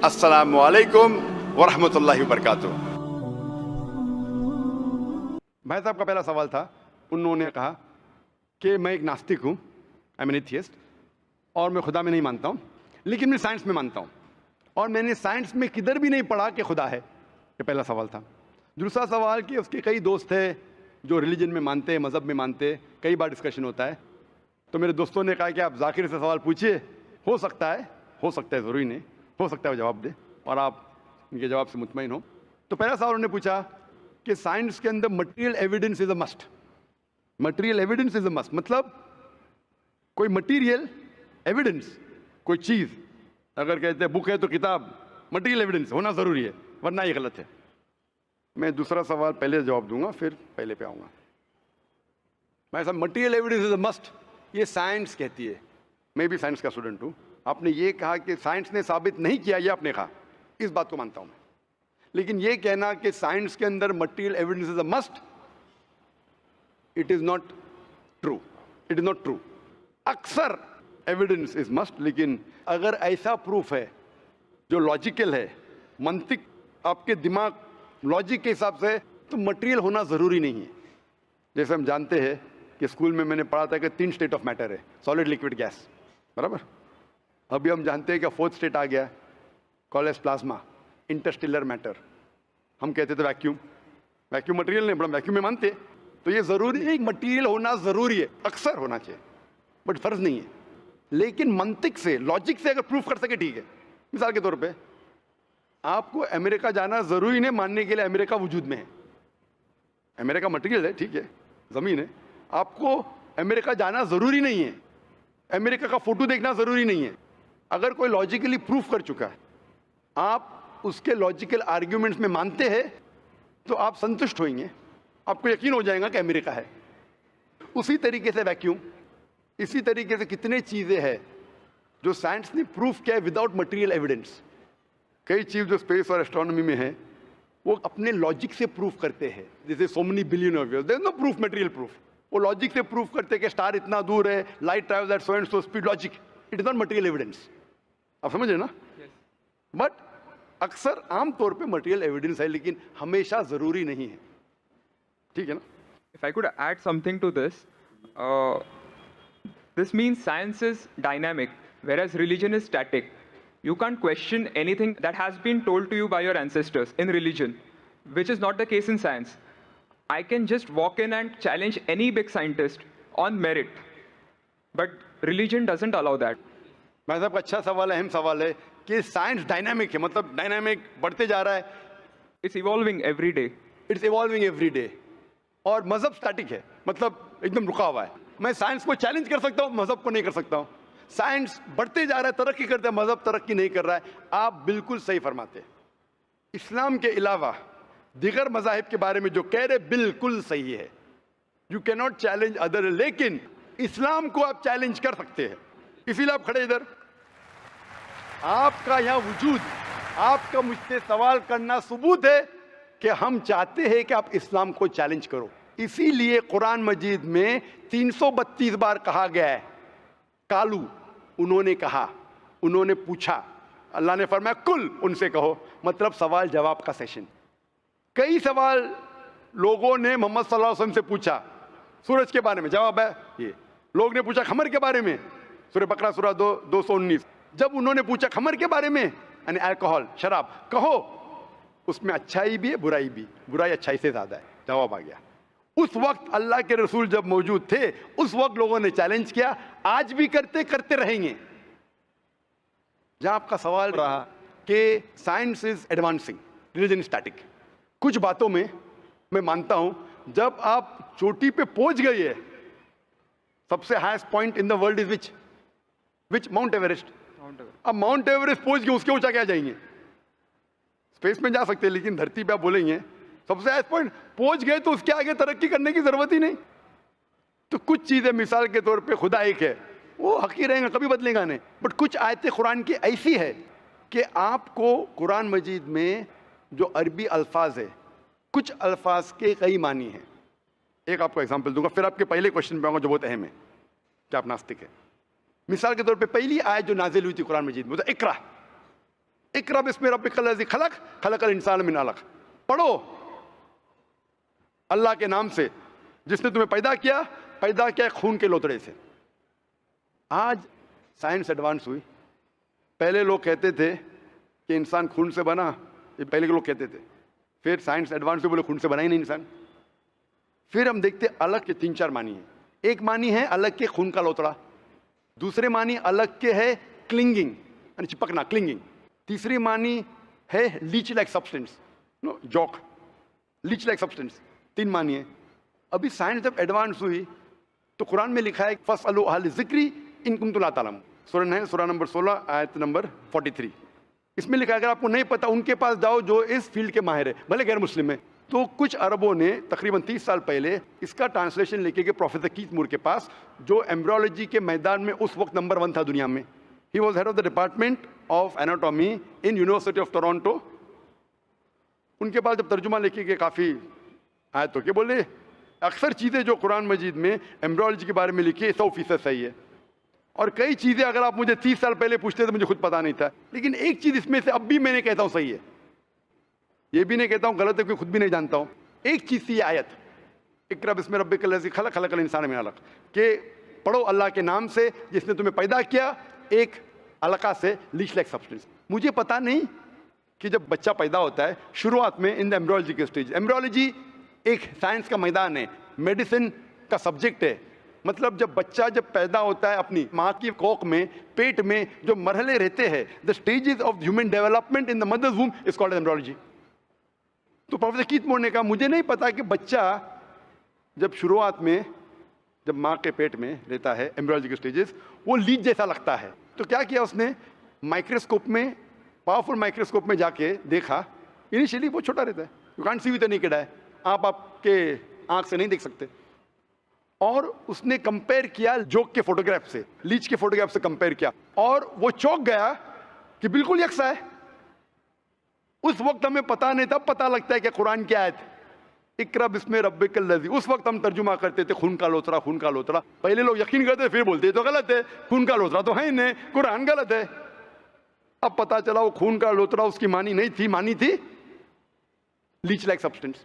अस्सलामु अलैकुम वरहमतुल्लाहि वबरकातुह। भाई साहब का पहला सवाल था, उन्होंने कहा कि मैं एक नास्तिक हूँ, आई एम एन एथियस्ट, और मैं खुदा में नहीं मानता हूँ, लेकिन मैं साइंस में मानता हूँ, और मैंने साइंस में किधर भी नहीं पढ़ा कि खुदा है। ये पहला सवाल था। दूसरा सवाल कि उसके कई दोस्त हैं जो रिलीजन में मानते हैं, मज़हब में मानते हैं, कई बार डिस्कशन होता है। तो मेरे दोस्तों ने कहा कि आप जाकिर से सवाल पूछिए, हो सकता है ज़रूरी नहीं, हो सकता है वो जवाब दे और आप उनके जवाब से मुतमईन हो। तो पहला सवाल उन्होंने पूछा कि साइंस के अंदर material evidence is a must. Material evidence is a must मतलब कोई मटेरियल एविडेंस, कोई चीज़ अगर कहते हैं बुक है तो किताब, मटेरियल एविडेंस होना ज़रूरी है, वरना ये गलत है। मैं दूसरा सवाल पहले जवाब दूंगा, फिर पहले पे आऊँगा। मैं ऐसा material evidence is a must, ये साइंस कहती है। मैं भी साइंस का स्टूडेंट हूँ। आपने ये कहा कि साइंस ने साबित नहीं किया, ये आपने कहा, इस बात को मानता हूँ मैं। लेकिन ये कहना कि साइंस के अंदर material evidence is a must, it is not true, it is not true. अक्सर एविडेंस इज मस्ट, लेकिन अगर ऐसा प्रूफ है जो लॉजिकल है, मंतिक आपके दिमाग लॉजिक के हिसाब से, तो मटेरियल होना ज़रूरी नहीं है। जैसे हम जानते हैं कि स्कूल में मैंने पढ़ा था कि 3 स्टेट ऑफ मैटर है, सॉलिड, लिक्विड, गैस, बराबर। अभी हम जानते हैं कि 4th स्टेट आ गया, कॉलेज प्लाज्मा, इंटरस्टेलर मैटर। हम कहते थे वैक्यूम, वैक्यूम मटेरियल नहीं, बड़ा वैक्यूम में मानते। तो ये ज़रूरी है, मटेरियल होना ज़रूरी है, अक्सर होना चाहिए, बट फ़र्ज़ नहीं है। लेकिन मंतिक से, लॉजिक से अगर प्रूफ कर सके, ठीक है। मिसाल के तौर पे आपको अमेरिका जाना ज़रूरी नहीं मानने के लिए अमेरिका वजूद में है। अमेरिका मटेरियल है, ठीक है, ज़मीन है। आपको अमेरिका जाना ज़रूरी नहीं है, अमेरिका का फ़ोटो देखना ज़रूरी नहीं है। अगर कोई लॉजिकली प्रूफ कर चुका है, आप उसके लॉजिकल आर्ग्यूमेंट्स में मानते हैं, तो आप संतुष्ट होंगे, आपको यकीन हो जाएगा कि अमेरिका है। उसी तरीके से वैक्यूम, इसी तरीके से कितने चीज़ें हैं जो साइंस ने प्रूफ किया है विदाउट मटेरियल एविडेंस। कई चीज़ जो स्पेस और एस्ट्रोनॉमी में है, वो अपने लॉजिक से प्रूफ करते हैं, जैसे so many billion of years, there is no proof, material proof. वो लॉजिक से प्रूफ करते हैं कि स्टार इतना दूर है, light travels at so and so speed, logic, it is not material evidence. आप समझ रहे ना? बट अक्सर आमतौर पे मटेरियल एविडेंस है, लेकिन हमेशा ज़रूरी नहीं है, ठीक है ना? If I could add something to this, this means science is dynamic, whereas religion is static. You can't question anything that has been told to you by your ancestors in religion, which is not the case in science. I can just walk in and challenge any big scientist on merit, but religion doesn't allow that. भाई साहब का अच्छा सवाल है, अहम सवाल है कि साइंस डायनामिक है, मतलब डायनामिक बढ़ते जा रहा है, It's evolving every day. It's evolving every day. और मजहब स्टैटिक है, मतलब एकदम रुका हुआ है। मैं साइंस को चैलेंज कर सकता हूँ, मजहब को नहीं कर सकता हूँ। साइंस बढ़ते जा रहा है, तरक्की करता है, मजहब तरक्की नहीं कर रहा है। आप बिल्कुल सही फरमाते हैं। इस्लाम के अलावा दीगर मज़ाहिब के बारे में जो कह रहे बिल्कुल सही है। You can not challenge other, लेकिन इस्लाम को आप चैलेंज कर सकते हैं। इसीलिए आप खड़े इधर, आपका यहाँ वजूद, आपका मुझसे सवाल करना सबूत है कि हम चाहते हैं कि आप इस्लाम को चैलेंज करो। इसीलिए कुरान मजीद में 332 बार कहा गया है कालू, उन्होंने कहा, उन्होंने पूछा, अल्लाह ने फरमाया कुल, उनसे कहो, मतलब सवाल जवाब का सेशन। कई सवाल लोगों ने मोहम्मद सल्लल्लाहु अलैहि वसल्लम से पूछा, सूरज के बारे में जवाब है ये। लोग ने पूछा खमर के बारे में, सूरह बकरा सूरह 219। जब उन्होंने पूछा खमर के बारे में, यानी अल्कोहल, शराब, कहो उसमें अच्छाई भी है, बुराई भी, बुराई अच्छाई से ज्यादा है, जवाब आ गया। उस वक्त अल्लाह के रसूल जब मौजूद थे, उस वक्त लोगों ने चैलेंज किया, आज भी करते रहेंगे। जहां आपका सवाल रहा कि science is advancing, religion static, कुछ बातों में मैं मानता हूं, जब आप चोटी पे पहुंच गए है, सबसे highest point in the world is which mount Everest. अब माउंट एवरेस्ट पहुंच गए, उसके ऊंचा क्या जाएंगे? स्पेस में जा सकते हैं, लेकिन धरती पे आप बोलेंगे सबसे हाईएस्ट पॉइंट पहुंच गए, तो उसके आगे तरक्की करने की जरूरत ही नहीं। तो कुछ चीजें, मिसाल के तौर पे खुदा एक है, वो हक ही रहेगा, कभी बदलेगा नहीं। बट कुछ आयतें कुरान की ऐसी है कि आपको कुरान मजीद में जो अरबी अल्फाज है, कुछ अल्फाज के कई मानी हैं। एक आपको एग्जांपल दूंगा, फिर आपके पहले क्वेश्चन पे आऊंगा जो बहुत अहम है कि आप नास्तिक है। मिसाल के तौर पे पहली आयत जो नाजिल हुई थी कुरान मजीद में, इकरा, इकरा बिस्मि रब्बिकल्लज़ी खलक खलकल इंसान मिन अलक। पढ़ो अल्लाह के नाम से जिसने तुम्हें पैदा किया खून के लोतड़े से। आज साइंस एडवांस हुई। पहले लोग कहते थे कि इंसान खून से बना, ये पहले के लोग कहते थे। फिर साइंस एडवांस हुई, बोले खून से बना ही नहीं इंसान। फिर हम देखते अलग के 3-4 मानी है। एक मानी है अलग के खून का लोतड़ा, दूसरे मानी अलग के है क्लिंगिंग यानी चिपकना, क्लिंगिंग। तीसरी मानी है leech like substance, no joke, leech like substance. 3 मानी है। अभी साइंस जब एडवांस हुई तो कुरान में लिखा है फस्अलू अहल ज़िक्री इन कुंतुम ला तालमून, सूरह नंबर 16 आयत नंबर 43। इसमें लिखा है अगर आपको नहीं पता उनके पास जाओ जो इस फील्ड के माहिर है, भले गैर मुस्लिम है। तो कुछ अरबों ने तकरीबन 30 साल पहले इसका ट्रांसलेशन लेके गए प्रोफेसर कीथ मूर के पास, जो एम्ब्रियोलॉजी के मैदान में उस वक्त नंबर 1 था दुनिया में। He was head of the department of anatomy in university of Toronto. उनके पास जब तर्जुमा लेके गए काफ़ी आयतों के, बोले अक्सर चीज़ें जो कुरान मजीद में एम्ब्रियोलॉजी के बारे में लिखी है 100% सही है, और कई चीज़ें अगर आप मुझे 30 साल पहले पूछते तो मुझे खुद पता नहीं था, लेकिन एक चीज़ इसमें से अब भी मैंने कहता हूँ सही है, ये भी नहीं कहता हूँ गलत है क्योंकि खुद भी नहीं जानता हूँ। एक चीज़ थी आयत इकरा बिस्मि रब्बिकल्लज़ी खलक खलकल इंसान मिन अलक, के पढ़ो अल्लाह के नाम से जिसने तुम्हें पैदा किया एक अलका से, लीच लाइक सब्सटेंस। मुझे पता नहीं कि जब बच्चा पैदा होता है शुरुआत में इन द एम्ब्रियोलॉजी के स्टेज, एम्ब्रियोलॉजी एक साइंस का मैदान है, मेडिसिन का सब्जेक्ट है। मतलब जब बच्चा जब पैदा होता है अपनी माँ की कोख में, पेट में जो मरहले रहते हैं, the stages of human development in the mother's womb is called embryology. तो प्रोफेसर कीथ मूर ने कहा मुझे नहीं पता कि बच्चा जब शुरुआत में जब माँ के पेट में रहता है, एम्ब्रियोलॉजी के स्टेजेस, वो लीच जैसा लगता है। तो क्या किया उसने, माइक्रोस्कोप में, पावरफुल माइक्रोस्कोप में जाके देखा। इनिशियली वो छोटा रहता है, you can't see with any kid I, आप आपके आंख से नहीं देख सकते। और उसने कंपेयर किया जोक के फोटोग्राफ से, लीच के फोटोग्राफ से कंपेयर किया, और वो चौंक गया कि बिल्कुल यकसा है। उस वक्त हमें पता नहीं था, पता लगता है कि कुरान की आयत इकरा बिस्मि रब्बिकल्लज़ी, उस वक्त हम तर्जुमा करते थे खून का लोतरा, खून का लोतरा। पहले लोग यकीन करते फिर बोलते तो गलत है, खून का लोतरा तो है ही नहीं, कुरान गलत है। अब पता चला वो खून का लोतरा उसकी मानी नहीं थी, मानी थी लीच लाइक सब्सटेंस।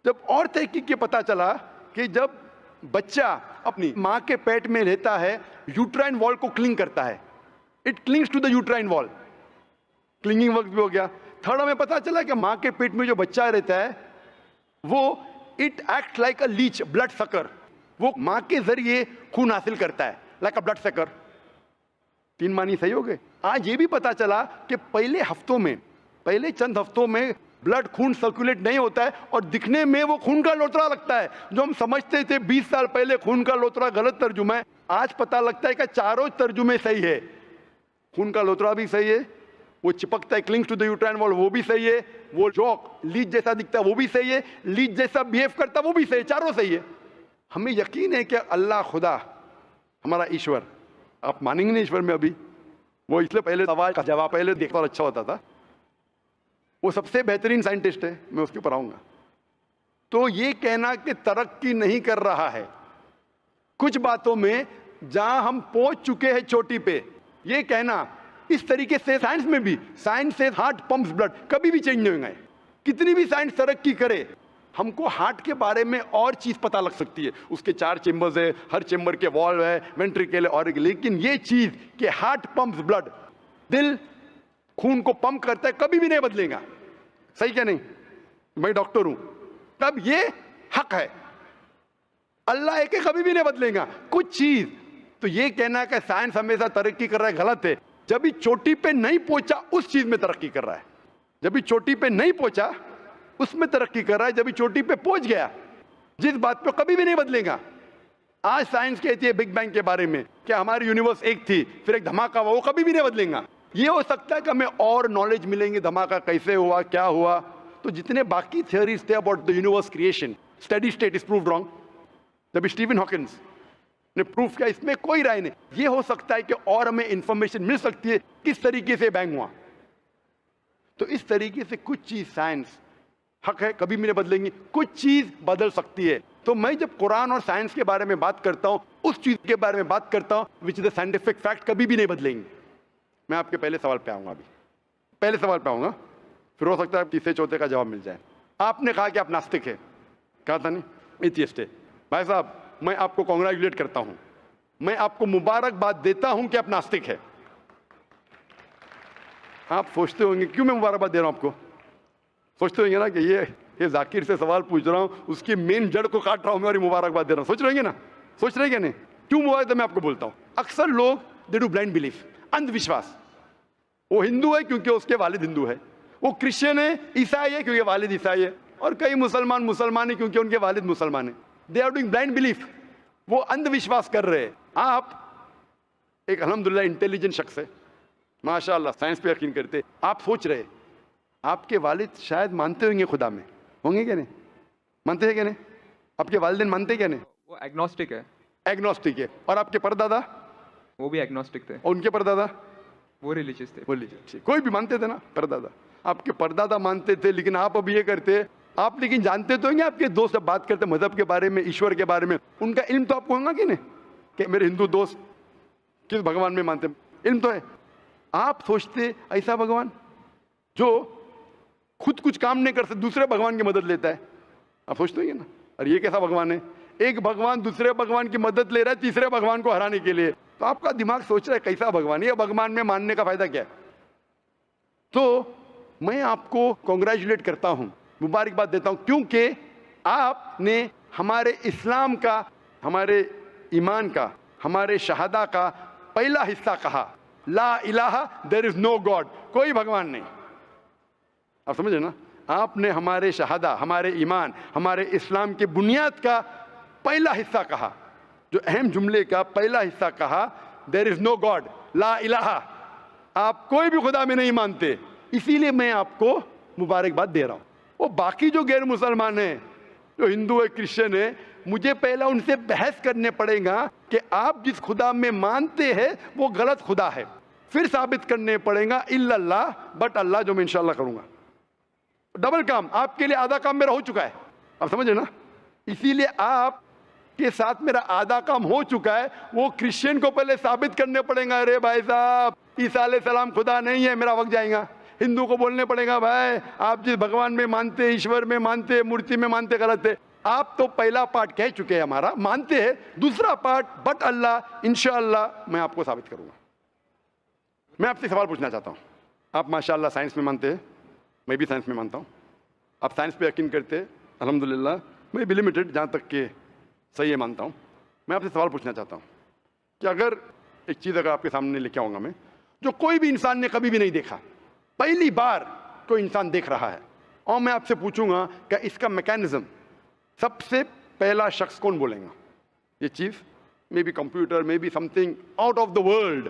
जब और तहकीक के पता चला कि जब बच्चा अपनी माँ के पेट में रहता है यूट्राइन वॉल को क्लिंग करता है, it clings to the uterine wall, clinging work भी हो गया। थर्ड हमें पता चला कि माँ के पेट में जो बच्चा रहता है वो it act like a leech, blood sucker, वो माँ के जरिए खून हासिल करता है, लाइक अ ब्लड सकर। 3 मानी सही हो गए। आज ये भी पता चला कि पहले चंद हफ्तों में ब्लड खून सर्कुलेट नहीं होता है और दिखने में वो खून का लोतरा लगता है। जो हम समझते थे 20 साल पहले खून का लोतरा गलत तर्जुमा है, आज पता लगता है कि चारों तर्जुमे सही है। खून का लोतरा भी सही है, वो चिपकता है clings to the uterine wall वो भी सही है, वो जॉक लीच जैसा दिखता है वो भी सही है, लीच जैसा बिहेव करता है वो भी सही है, चारों सही है। हमें यकीन है कि अल्लाह खुदा हमारा ईश्वर, आप मानेंगे नहीं ईश्वर में अभी, वो इसलिए पहले सवाल का जवाब पहले देखता और अच्छा होता था, वो सबसे बेहतरीन साइंटिस्ट है, मैं उसके ऊपर आऊंगा। तो ये कहना कि तरक्की नहीं कर रहा है, कुछ बातों में जहां हम पहुंच चुके हैं चोटी पे, ये कहना इस तरीके से साइंस में भी, साइंस से हार्ट पंप्स ब्लड, कभी भी चेंज नहीं होंगे। कितनी भी साइंस तरक्की करे, हमको हार्ट के बारे में और चीज पता लग सकती है, उसके 4 चेंबर्स है, हर चेंबर के वॉल्व है, वेंट्रिकल है, और लेकिन ये चीज कि हार्ट पंप्स ब्लड, दिल खून को पंप करता है, कभी भी नहीं बदलेगा। सही क्या नहीं? मैं डॉक्टर हूं, तब ये हक है, अल्लाह है कि कभी भी नहीं बदलेगा कुछ चीज। तो ये कहना कि साइंस हमेशा तरक्की कर रहा है गलत है। जब भी चोटी पे नहीं पहुंचा उस चीज में तरक्की कर रहा है, जब भी चोटी पे नहीं पहुंचा उसमें तरक्की कर रहा है, जब भी चोटी पे पहुंच गया जिस बात पे कभी भी नहीं बदलेगा। आज साइंस कहती है बिग बैंग के बारे में कि हमारी यूनिवर्स एक थी फिर एक धमाका हुआ, वो कभी भी नहीं बदलेगा। ये हो सकता है कि हमें और नॉलेज मिलेंगे, धमाका कैसे हुआ, क्या हुआ। तो जितने बाकी थियोरीज थे about the universe creation, steady state is proved wrong. जब स्टीफन हॉकिंस ने प्रूफ किया, इसमें कोई राय नहीं। ये हो सकता है कि और हमें इंफॉर्मेशन मिल सकती है किस तरीके से बैंग हुआ। तो इस तरीके से कुछ चीज साइंस हक है, कभी भी नहीं बदलेंगी, कुछ चीज बदल सकती है। तो मैं जब कुरान और साइंस के बारे में बात करता हूं, उस चीज के बारे में बात करता हूं which is the scientific fact, कभी भी नहीं बदलेंगे। मैं आपके पहले सवाल पे आऊंगा अभी। पहले सवाल पे आऊंगा, फिर हो सकता है तीसरे चौथे का जवाब मिल जाए। आपने कहा कि आप नास्तिक है, कहा था नहीं, एथियस्ट है। भाई साहब, मैं आपको कॉन्ग्रेचुलेट करता हूं, मैं आपको मुबारकबाद देता हूं कि आप नास्तिक है। आप सोचते होंगे क्यों मैं मुबारकबाद दे रहा हूं आपको? सोचते होंगे ना कि ये जाकिर से सवाल पूछ रहा हूं, उसकी मेन जड़ को काट रहा हूं मैं और मुबारकबाद दे रहा हूं। सोच रहे ना, सोच रहे नहीं? क्यों मुबारक मैं आपको बोलता हूं। अक्सर लोग दे डू ब्लाइंड बिलीफ, अंधविश्वास। वो हिंदू है क्योंकि उसके वालिद हिंदू है, वो क्रिश्चियन है, ईसाई है क्योंकि वालिद ईसाई है, और कई मुसलमान है क्योंकि उनके वालिद मुसलमान है। They are doing blind belief, वो अंधविश्वास कर रहे हैं। आप एक अल्हम्दुलिल्लाह इंटेलिजेंट शख्स है, माशाअल्लाह, साइंस पे यकीन करते। आप सोच रहे आपके वालिद शायद मानते होंगे खुदा में, होंगे क्या नहीं? मानते हैं क्या नहीं? आपके वालिदैन मानते क्या नहीं? वो एग्नोस्टिक है। एग्नोस्टिक है। और आपके परदादा? वो भी एग्नोस्टिक थे। और उनके परदादा? वो रिलीजियस थे। वो रिलीजियस, कोई भी मानते थे ना, परदादा। आपके परदादा मानते थे, लेकिन आप अब ये करते। आप लेकिन जानते तो होंगे, आपके दोस्त जब बात करते मजहब के बारे में, ईश्वर के बारे में, उनका इल्म तो आपको होगा कि नहीं, कि मेरे हिंदू दोस्त किस भगवान में मानते, इल्म तो है। आप सोचते ऐसा भगवान जो खुद कुछ काम नहीं कर सकते, दूसरे भगवान की मदद लेता है। आप सोचते होंगे ना, और ये कैसा भगवान है? एक भगवान दूसरे भगवान की मदद ले रहा है तीसरे भगवान को हराने के लिए। तो आपका दिमाग सोच रहा है कैसा भगवान, ये भगवान में मानने का फायदा क्या है? तो मैं आपको कॉन्ग्रेचुलेट करता हूं, मुबारकबाद देता हूं, क्योंकि आपने हमारे इस्लाम का, हमारे ईमान का, हमारे शहादा का पहला हिस्सा कहा, ला इलाहा, देयर इज नो गॉड, कोई भगवान नहीं। आप समझे ना? आपने हमारे शहादा, हमारे ईमान, हमारे इस्लाम की बुनियाद का पहला हिस्सा कहा, जो अहम जुमले का पहला हिस्सा कहा, देयर इज नो गॉड, ला इलाहा, आप कोई भी खुदा में नहीं मानते। इसीलिए मैं आपको मुबारकबाद दे रहा हूं। वो बाकी जो गैर मुसलमान है, जो हिंदू है, क्रिश्चियन है, मुझे पहला उनसे बहस करने पड़ेगा कि आप जिस खुदा में मानते हैं वो गलत खुदा है, फिर साबित करने पड़ेगा इल्लल्लाह, बट अल्लाह, जो मैं इंशाल्लाह करूंगा। डबल काम, आपके लिए आधा काम मेरा हो चुका है, आप समझे ना? इसीलिए आप के साथ मेरा आधा काम हो चुका है। वो क्रिश्चियन को पहले साबित करने पड़ेगा, अरे भाई साहब ईसा अलैहिस्सलाम खुदा नहीं है, मेरा वक्त जाएगा। हिंदू को बोलने पड़ेगा, भाई आप जिस भगवान में मानते, ईश्वर में मानते, मूर्ति में मानते, गलत है। आप तो पहला पार्ट कह चुके हैं हमारा, मानते हैं। दूसरा पार्ट बट अल्लाह, इंशाअल्लाह मैं आपको साबित करूंगा। मैं आपसे सवाल पूछना चाहता हूं। आप माशाअल्लाह साइंस में मानते हैं, मैं भी साइंस में मानता हूं। आप साइंस पे यकीन करते हैं, अल्हम्दुलिल्लाह। मैं भी लिमिटेड, जहां तक के सही है, मानता हूं। मैं आपसे सवाल पूछना चाहता हूं कि अगर एक चीज़ अगर आपके सामने लेके आऊँगा मैं, जो कोई भी इंसान ने कभी भी नहीं देखा, पहली बार कोई इंसान देख रहा है, और मैं आपसे पूछूंगा कि इसका मैकेनिज्म, सबसे पहला शख्स कौन बोलेगा? ये चीज़ may be computer, may be something out of the world,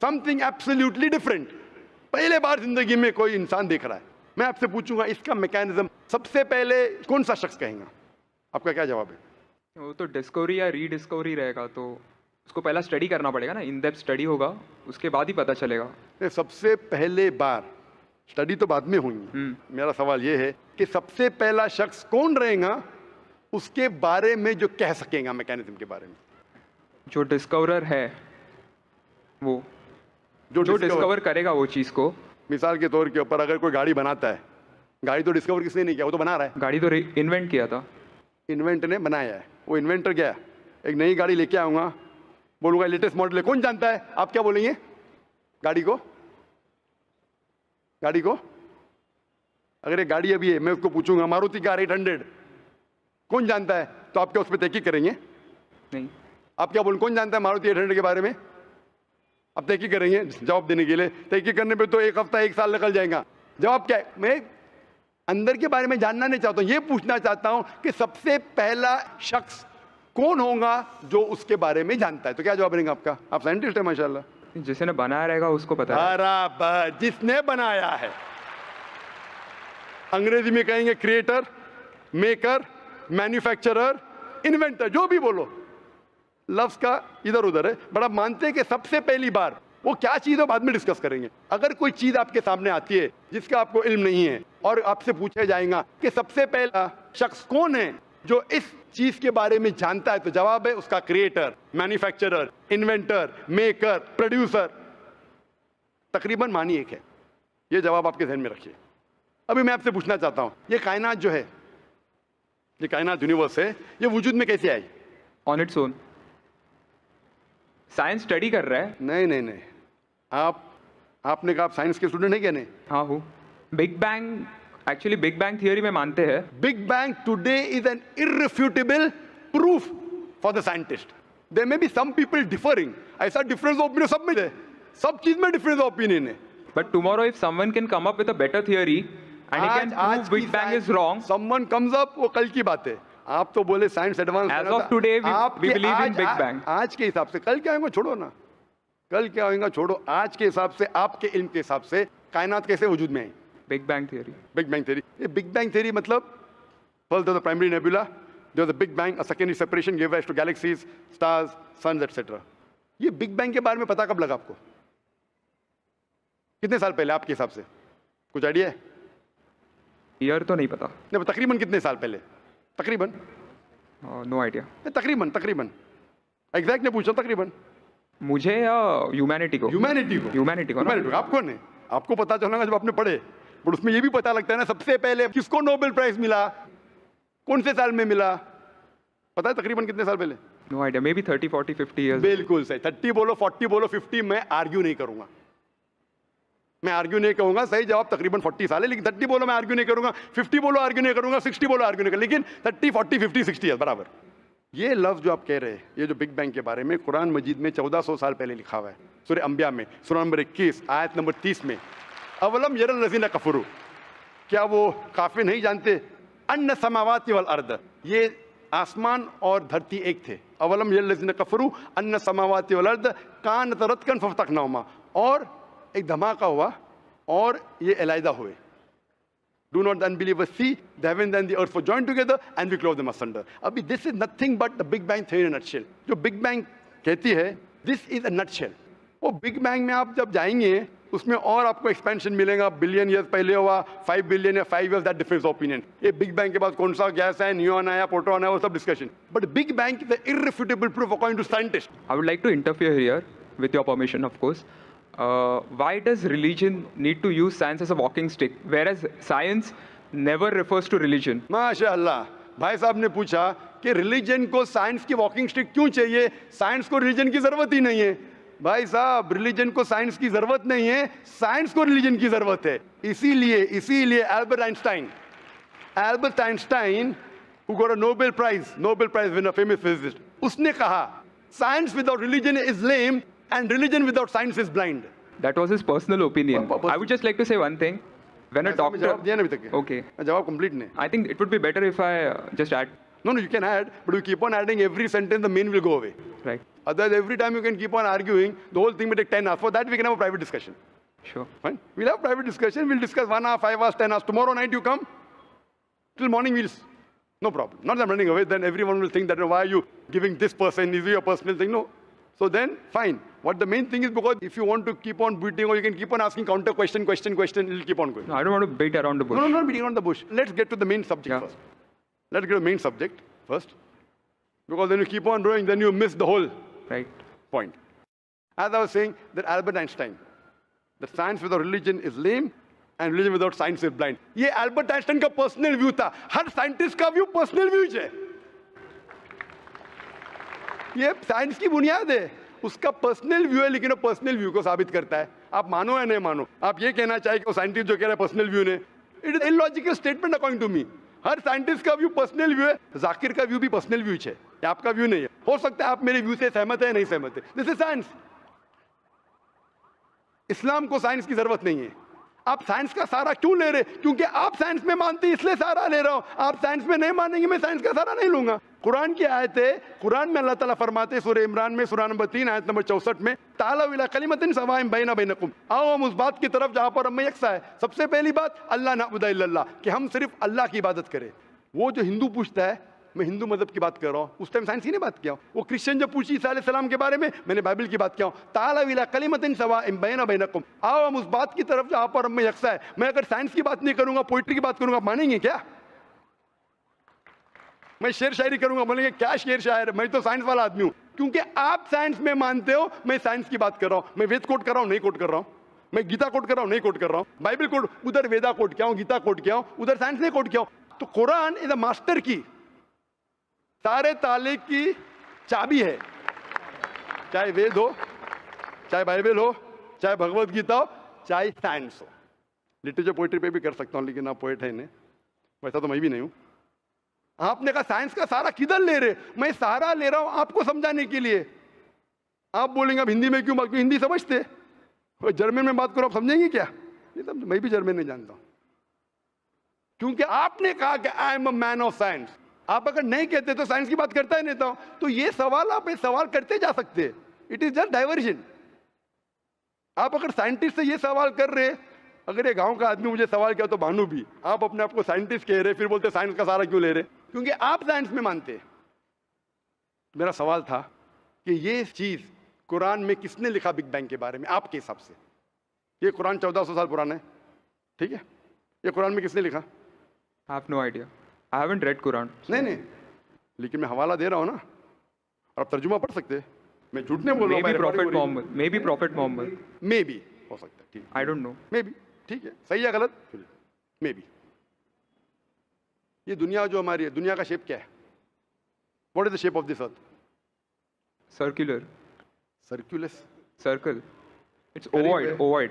something absolutely different, पहले बार जिंदगी में कोई इंसान देख रहा है। मैं आपसे पूछूंगा इसका मैकेनिज्म सबसे पहले कौन सा शख्स कहेगा? आपका क्या जवाब है? वो तो डिस्कवरी या रीडिस्कवरी रहेगा, तो उसको पहला स्टडी करना पड़ेगा ना, इन डेप्थ स्टडी होगा, उसके बाद ही पता चलेगा। सबसे पहले बार, स्टडी तो बाद में होंगी। मेरा सवाल ये है कि सबसे पहला शख्स कौन रहेगा उसके बारे में जो कह सकेगा, मैकेनिज्म के बारे में? जो डिस्कवरर है, वो जो डिस्कवर करेगा वो चीज़ को। मिसाल के तौर के ऊपर अगर कोई गाड़ी बनाता है, गाड़ी तो डिस्कवर किसने नहीं किया, वो तो बना रहा है। गाड़ी तो इन्वेंट किया था, इन्वेंट ने बनाया है। वो इन्वेंटर गया, एक नई गाड़ी लेके आऊँगा, बोलूँगा लेटेस्ट मॉडल है, कौन जानता है? आप क्या बोलेंगे? गाड़ी को? गाड़ी को अगर एक गाड़ी अभी है, मैं उसको पूछूंगा मारुति कार 800 कौन जानता है, तो आप क्या उस पर तहकीक करेंगे? नहीं। आप क्या बोलें, कौन जानता है मारुति 800 के बारे में? आप तहकीक करेंगे जवाब देने के लिए? तहकीक करने पे तो एक हफ्ता, एक साल निकल जाएगा। जवाब क्या है? मैं अंदर के बारे में जानना नहीं चाहता हूं, ये पूछना चाहता हूं कि सबसे पहला शख्स कौन होगा जो उसके बारे में जानता है। तो क्या जवाब रहेगा आपका? आप साइंटिस्ट है माशाल्लाह। जिसने बनाया रहेगा उसको पता है। बराबर, जिसने बनाया है। अंग्रेजी में कहेंगे क्रिएटर, मेकर, मैन्युफैक्चरर, इन्वेंटर, जो भी बोलो, लफ्ज का इधर उधर है। बड़ा मानते हैं कि सबसे पहली बार, वो क्या चीज है बाद में डिस्कस करेंगे। अगर कोई चीज आपके सामने आती है जिसका आपको इल्म नहीं है और आपसे पूछा जाएगा कि सबसे पहला शख्स कौन है जो इस चीज के बारे में जानता है, तो जवाब है उसका creator, manufacturer, inventor, maker, producer. तकरीबन मानी एक है। ये जवाब आपके ध्यान में रखिए। अभी मैं आपसे पूछना चाहता हूं, ये कायनात जो है, ये कायनात यूनिवर्स है, ये वजूद में कैसे आई? On its own. Science study कर रहा है। नहीं नहीं नहीं, आपने कहा आप साइंस के स्टूडेंट हैं क्या? नहीं। हाँ हूँ। Big bang, actually big bang theory में मानते हैं। Big bang today is an irrefutable proof for the scientist. There may be some people differing, ऐसा डिफरेंस ऑफ ओपिनियन सब में है, सब चीज में डिफरेंस ऑफ ओपिनियन है। But tomorrow, if someone can come up with a better theory and he can prove Big Bang is wrong, someone comes up, वो कल की बात है। आप तो बोले science advance. as of today, we believe in Big Bang. आज के हिसाब से, कल क्या होगा छोड़ो ना, कल क्या होगा छोड़ो, आज के हिसाब से, आपके इल्म के हिसाब से कायनात कैसे वजूद में आई? Big Bang theory. Big bang theory. ये बिग बैंग थ्योरी मतलब first the primary nebula, there was a big bang, a secondary separation give rise to galaxies, stars, suns etcetera. ये बिग बैंग के बारे में पता कब लगा आपको? कितने साल पहले आपके हिसाब से? कुछ आइडिया है? ईयर तो नहीं पता। नहीं, तकरीबन कितने साल पहले? तकरीबन? No idea. तकरीबन तकरीबन एग्जैक्ट नहीं पूछा, तकरीबन। मुझे या ह्यूमैनिटी को? ह्यूमैनिटी को आपको नहीं, आपको पता चलेगा जब आपने पढ़े। पर उसमें ये भी पता लगता है ना, सबसे पहले किसको नोबेल प्राइज मिला, कौन से साल में मिला, पता है तकरीबन कितने साल पहले? No idea, maybe 30, 40, 50 years. बिल्कुल सही। 30 बोलो, 40 बोलो, 50, मैं आर्ग्यू नहीं करूंगा, मैं आर्ग्यू नहीं कहूंगा। सही जवाब तकरीबन 40 साल है, लेकिन 30 बोलो मैं आर्ग्यू नहीं करूंगा, 50 बोलो आर्ग्यू नहीं करूंगा, 60 बोलो आर्ग्यू नहीं करूंगा, लेकिन 30, 40, 50, 60 है बराबर। ये लफ्ज जो आप कह रहे हैं, ये जो बिग बैंग के बारे में कुरान मजीद में 1400 साल पहले लिखा हुआ है, सूरह अंबिया में, सूरह नंबर 21 आयत नंबर 30 में। अवलम यरल लज़ीना कफरू, क्या वो काफिर नहीं जानते, अन्ना समावाति वल अर्द, ये आसमान और धरती एक थे। अवलम यरल लज़ीना कफरू अन्ना समावाति वल अर्द कानत रतकन फफ्तकनाहुमा, और एक धमाका हुआ और ये अलहदा हुए। Do not the unbelievers see the heaven and the earth were joined together and we close them asunder. अभी this is nothing but the Big Bang theory in a nutshell. जो Big Bang कहती है, this is a nutshell. वो Big Bang में आप जब जाएंगे उसमें और आपको एक्सपेंशन मिलेगा, बिलियन ईयर्स पहले हुआ, 5 बिलियन या 5 ईयर्स, दैट डिफरेंस ओपिनियन। ये बिग बैंग के बाद कौन सा गैस है, न्यूट्रॉन आया, प्रोटॉन आया, वो सब discussion. But big bang is the irrefutable proof according to scientist. I would like to interfere here, with your permission, of course. Why does religion need to use science as a walking stick, whereas science never refers to religion? माशाअल्लाह, भाई साहब ने पूछा कि religion को science की walking stick क्यों चाहिए, साइंस को रिलीजन की जरूरत ही नहीं है। भाई साहब, रिलीजन को साइंस की जरूरत नहीं है, साइंस को रिलीजन की जरूरत है। इसीलिए Albert Einstein who got a Nobel Prize winner, famous physicist, उसने कहा science without religion is lame and religion without science is blind. That was his personal opinion. I would just like to say one thing. When a doctor... जवाब दिया ना अभी तक? Okay. जवाब complete नहीं। I think it would be better if I just add. No, you can add, but you keep on adding every sentence, the main will go away. Right. Otherwise, every time you can keep on arguing, the whole thing will take 10 hours. For that, we can have a private discussion. Sure. Fine. We'll have private discussion. We'll discuss 1 hour, 5 hours, 10 hours. Tomorrow night you come. Till morning we'll... No problem. Not that I'm running away. Then everyone will think that, why are you giving this person? Is it your personal thing? No. So then, fine. What the main thing is, because if you want to keep on beating, or you can keep on asking counter question, it'll keep on going. No, I don't want to beat around the bush. No, not beating around the bush. Let's get to the main subject Yeah. first. Let's get to the main subject first. Because then you keep on doing, then you miss the whole Right. point. As I was saying, that Albert Einstein, that science without religion is lame and religion without science is blind. ये Albert Einstein का personal view था. हर scientist का view personal view है. ये science की बुनियाद है. उसका पर्सनल व्यू है, लेकिन वो पर्सनल व्यू को साबित करता है. आप मानो या नहीं मानो, आप ये कहना चाहिए कि वो साइंटिस्ट जो कह रहा है पर्सनल व्यू ने, it is illogical statement according to me. हर साइंटिस्ट का व्यू पर्सनल व्यू है. जाकिर का व्यू भी पर्सनल व्यू है, ये आपका व्यू नहीं है. हो सकता है आप मेरे व्यू से सहमत है या नहीं सहमत है. This is science. इस्लाम को साइंस की जरूरत नहीं है. आप साइंस का सारा क्यों ले रहे? क्योंकि आप साइंस में मानते, इसलिए सारा ले रहा हूं. आप साइंस में नहीं मानेंगे, मैं साइंस का सारा नहीं लूंगा. कुरान की आयत है, कुरान में अल्लाह ताला फरमाते, सूरह इमरान में सूरह नंबर 3 आयत नंबर 64 में, ताला इला कलिमतिन सवाइन बैना बैनकुम, आओ हम उस बात की तरफ जहां पर हम यकसा है. सबसे पहली बात, अल्लाह नअबुदा इल्लल्लाह, कि हम सिर्फ अल्लाह की इबादत करें. वो जो हिंदू पूछता है, मैं हिंदू मजहब की बात कर रहा हूँ, उस टाइम साइंस की नहीं बात किया. वो क्रिश्चियन जब पूछी ईसा अलैहिस्सलाम के बारे में, मैंने बाइबल की बात किया. ताला इला कलिमतिन सवाइन बैना बैनकुम, आओ हम उस बात की तरफ जहां पर हम यकसा है. मैं अगर साइंस की बात नहीं करूंगा, पोइट्री की बात करूंगा, मानेंगे क्या? मैं शेर शायरी करूंगा, बोलेंगे क्या शेर शायर, मैं तो साइंस वाला आदमी हूं. क्योंकि आप साइंस में मानते हो, मैं साइंस की बात कर रहा हूं. मैं वेद कोट कर रहा हूं, नहीं कोट कर रहा हूं. मैं गीता कोट कर रहा हूं, नहीं कोट कर रहा हूं, बाइबल कोट, उधर वेदा कोट किया हूं, गीता कोट किया हूं, उधर साइंस नहीं कोट किया हूं। तो कुरान इज अ मास्टर की, सारे ताले की चाबी है, चाहे वेद हो, चाहे बाइबल हो, चाहे भगवत गीता हो, चाहे साइंस हो। लिटरेचर पोइट्री पे भी कर सकता हूं, लेकिन आप पोएट है नहीं, वैसा तो मैं भी नहीं हूं। आपने कहा साइंस का सारा किधर ले रहे, मैं सारा ले रहा हूं आपको समझाने के लिए। आप बोलेंगे अब हिंदी में क्यों बात, हिंदी समझते, जर्मन में बात करो आप समझेंगे क्या? नहीं समझ, मैं भी जर्मन नहीं जानता हूं, क्योंकि आपने कहा कि I am a man of science. आप अगर नहीं कहते तो साइंस की बात करता ही नहीं था। तो ये सवाल आप ये सवाल करते जा सकते, इट इज जस्ट डाइवर्जन। आप अगर साइंटिस्ट से ये सवाल कर रहे, अगर ये गांव का आदमी मुझे सवाल किया तो भानु भी, आप अपने आप को साइंटिस्ट कह रहे, फिर बोलते साइंस का सारा क्यों ले रहे? क्योंकि आप साइंस में मानते। मेरा सवाल था कि ये चीज कुरान में किसने लिखा बिग बैंग के बारे में आपके हिसाब से? ये कुरान 1400 साल पुराना है, ठीक है? ये कुरान में किसने लिखा? I have no idea. I haven't read Quran. नहीं, लेकिन मैं हवाला दे रहा हूं ना, और आप तर्जुमा पढ़ सकते हैं। मैं झूठ नहीं बोल रहा हूं। Maybe Prophet Muhammad. Maybe Prophet Muhammad. May be हो सकता है, ठीक है, I don't know. May be, ठीक है, सही है गलत, मे बी। ये दुनिया जो हमारी है, दुनिया का शेप क्या है? What is the shape of this earth? Circular. सर्कुलस, Circle. It's Correct ovoid. है। Ovoid.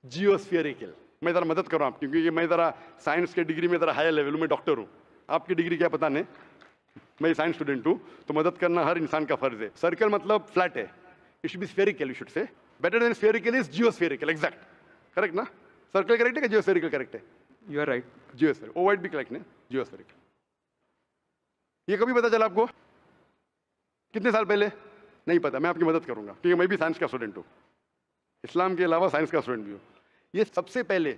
जियोस्फेरिकल। मैं जरा मदद कर रहा हूं, क्योंकि मैं जरा साइंस के डिग्री में जरा हायर लेवल हूं, मैं डॉक्टर हूं। आपकी डिग्री क्या पता नहीं, मैं साइंस स्टूडेंट हूं, तो मदद करना हर इंसान का फर्ज है। सर्कल मतलब फ्लैट है, it should be spherical, you should say. Better than spherical is geospherical, exact, correct ना? सर्कल करेक्ट है कि जियोस्फेरिकल करेक्ट है? You are right. Geospherical, ovoid भी करेक्ट है, जियोस्फेरिकल। ये कभी पता चला आपको? कितने साल पहले? नहीं पता, मैं आपकी मदद करूंगा, क्योंकि मैं भी साइंस का स्टूडेंट हूं, इस्लाम के अलावा साइंस का स्टूडेंट भी हूं। ये सबसे पहले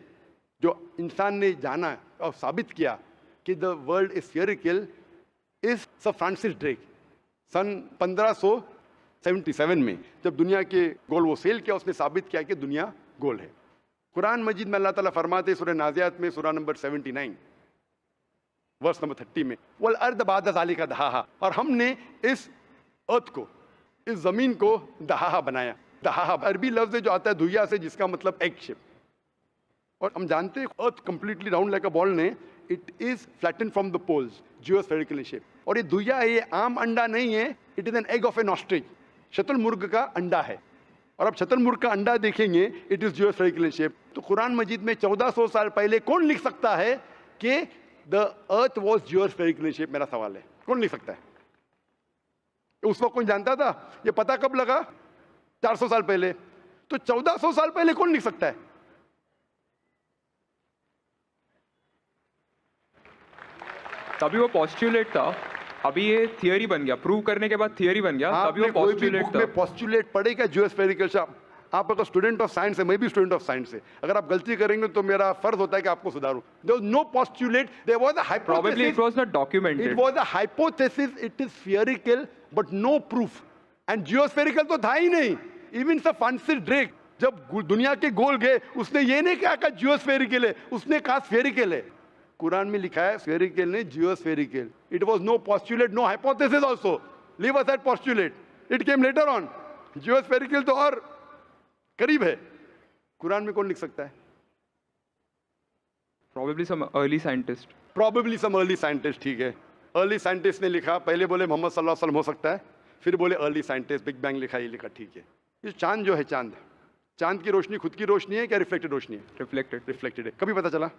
जो इंसान ने जाना और साबित किया कि the world is spherical is sir Francis Drake. सन 1577 में जब दुनिया के गोल वो सेल किया, उसने साबित किया कि दुनिया गोल है। कुरान मजीद में अल्लाह ताला फरमाते सूरह नाज़ियात में, सूरह नंबर 79 वर्स नंबर 30 में, वल अर्द बाद ज़ालिका दहाहा, और हमने इस अर्थ को, इस जमीन को दहाहा बनाया। दहाहा अरबी लफ्ज है जो आता है धुइया से, जिसका मतलब एग शेप। और हम जानते हैं earth completely round like a ball ने, it is flatten from the poles, geospherical shape. और ये धुइया है, ये आम अंडा नहीं है, it is an egg of an ostrich, शतुरमुर्ग का अंडा है। और अब शतुरमुर्ग का अंडा देखेंगे, इट इज जियोस्फेरिकल शेप। तो कुरान मजीद में 1400 साल पहले कौन लिख सकता है कि द अर्थ वॉज जियोस्फेरिकल शेप? मेरा सवाल है, कौन लिख सकता है? उस वक्त कौन जानता था? ये पता कब लगा? 400 साल पहले। तो 1400 साल पहले कौन लिख सकता है? तभी वो पोस्ट्यूलेट था, अभी ये थियरी बन गया, प्रूव करने के बाद थियरी बन गया, तभी वो पोस्ट्यूलेट था। पोस्ट्यूलेट पढ़ेगा जियोस्फेरिकल शेप। आप अगर स्टूडेंट ऑफ साइंस है, मैं भी स्टूडेंट ऑफ साइंस है, अगर आप गलती करेंगे तो मेरा फर्ज होता है कि आपको सुधारूं। There was no postulate, there was a hypothesis. Probably it was not documented. It was a hypothesis, it is spherical but no proof. And geospherical तो था ही नहीं। Even Sir Francis Drake जब दुनिया के गोल गए, उसने ये नहीं कहा कि जियोस्फेरिकल है, उसने कहा स्फेरिकल है। कुरान में लिखा है स्फेरिकल नहीं, जियोस्फेरिकल। It was no postulate, no hypothesis also. Leave aside postulate. It came later on. Geospherical तो और करीब है। कुरान में कौन लिख सकता है? Probably some early scientist. Probably some early scientist, ठीक है। अर्ली साइंटिस्ट ने लिखा, पहले बोले मोहम्मद सल्लल्लाहु अलैहि वसल्लम हो सकता है, फिर बोले अर्ली साइंटिस्ट, बिग बैंग लिखा, ये लिखा, ठीक है। ये चांद जो है, चांद की रोशनी खुद की रोशनी है क्या रिफ्लेक्टेड रोशनी है? Reflected. रिफ्लेक्टेड है। कभी पता चला?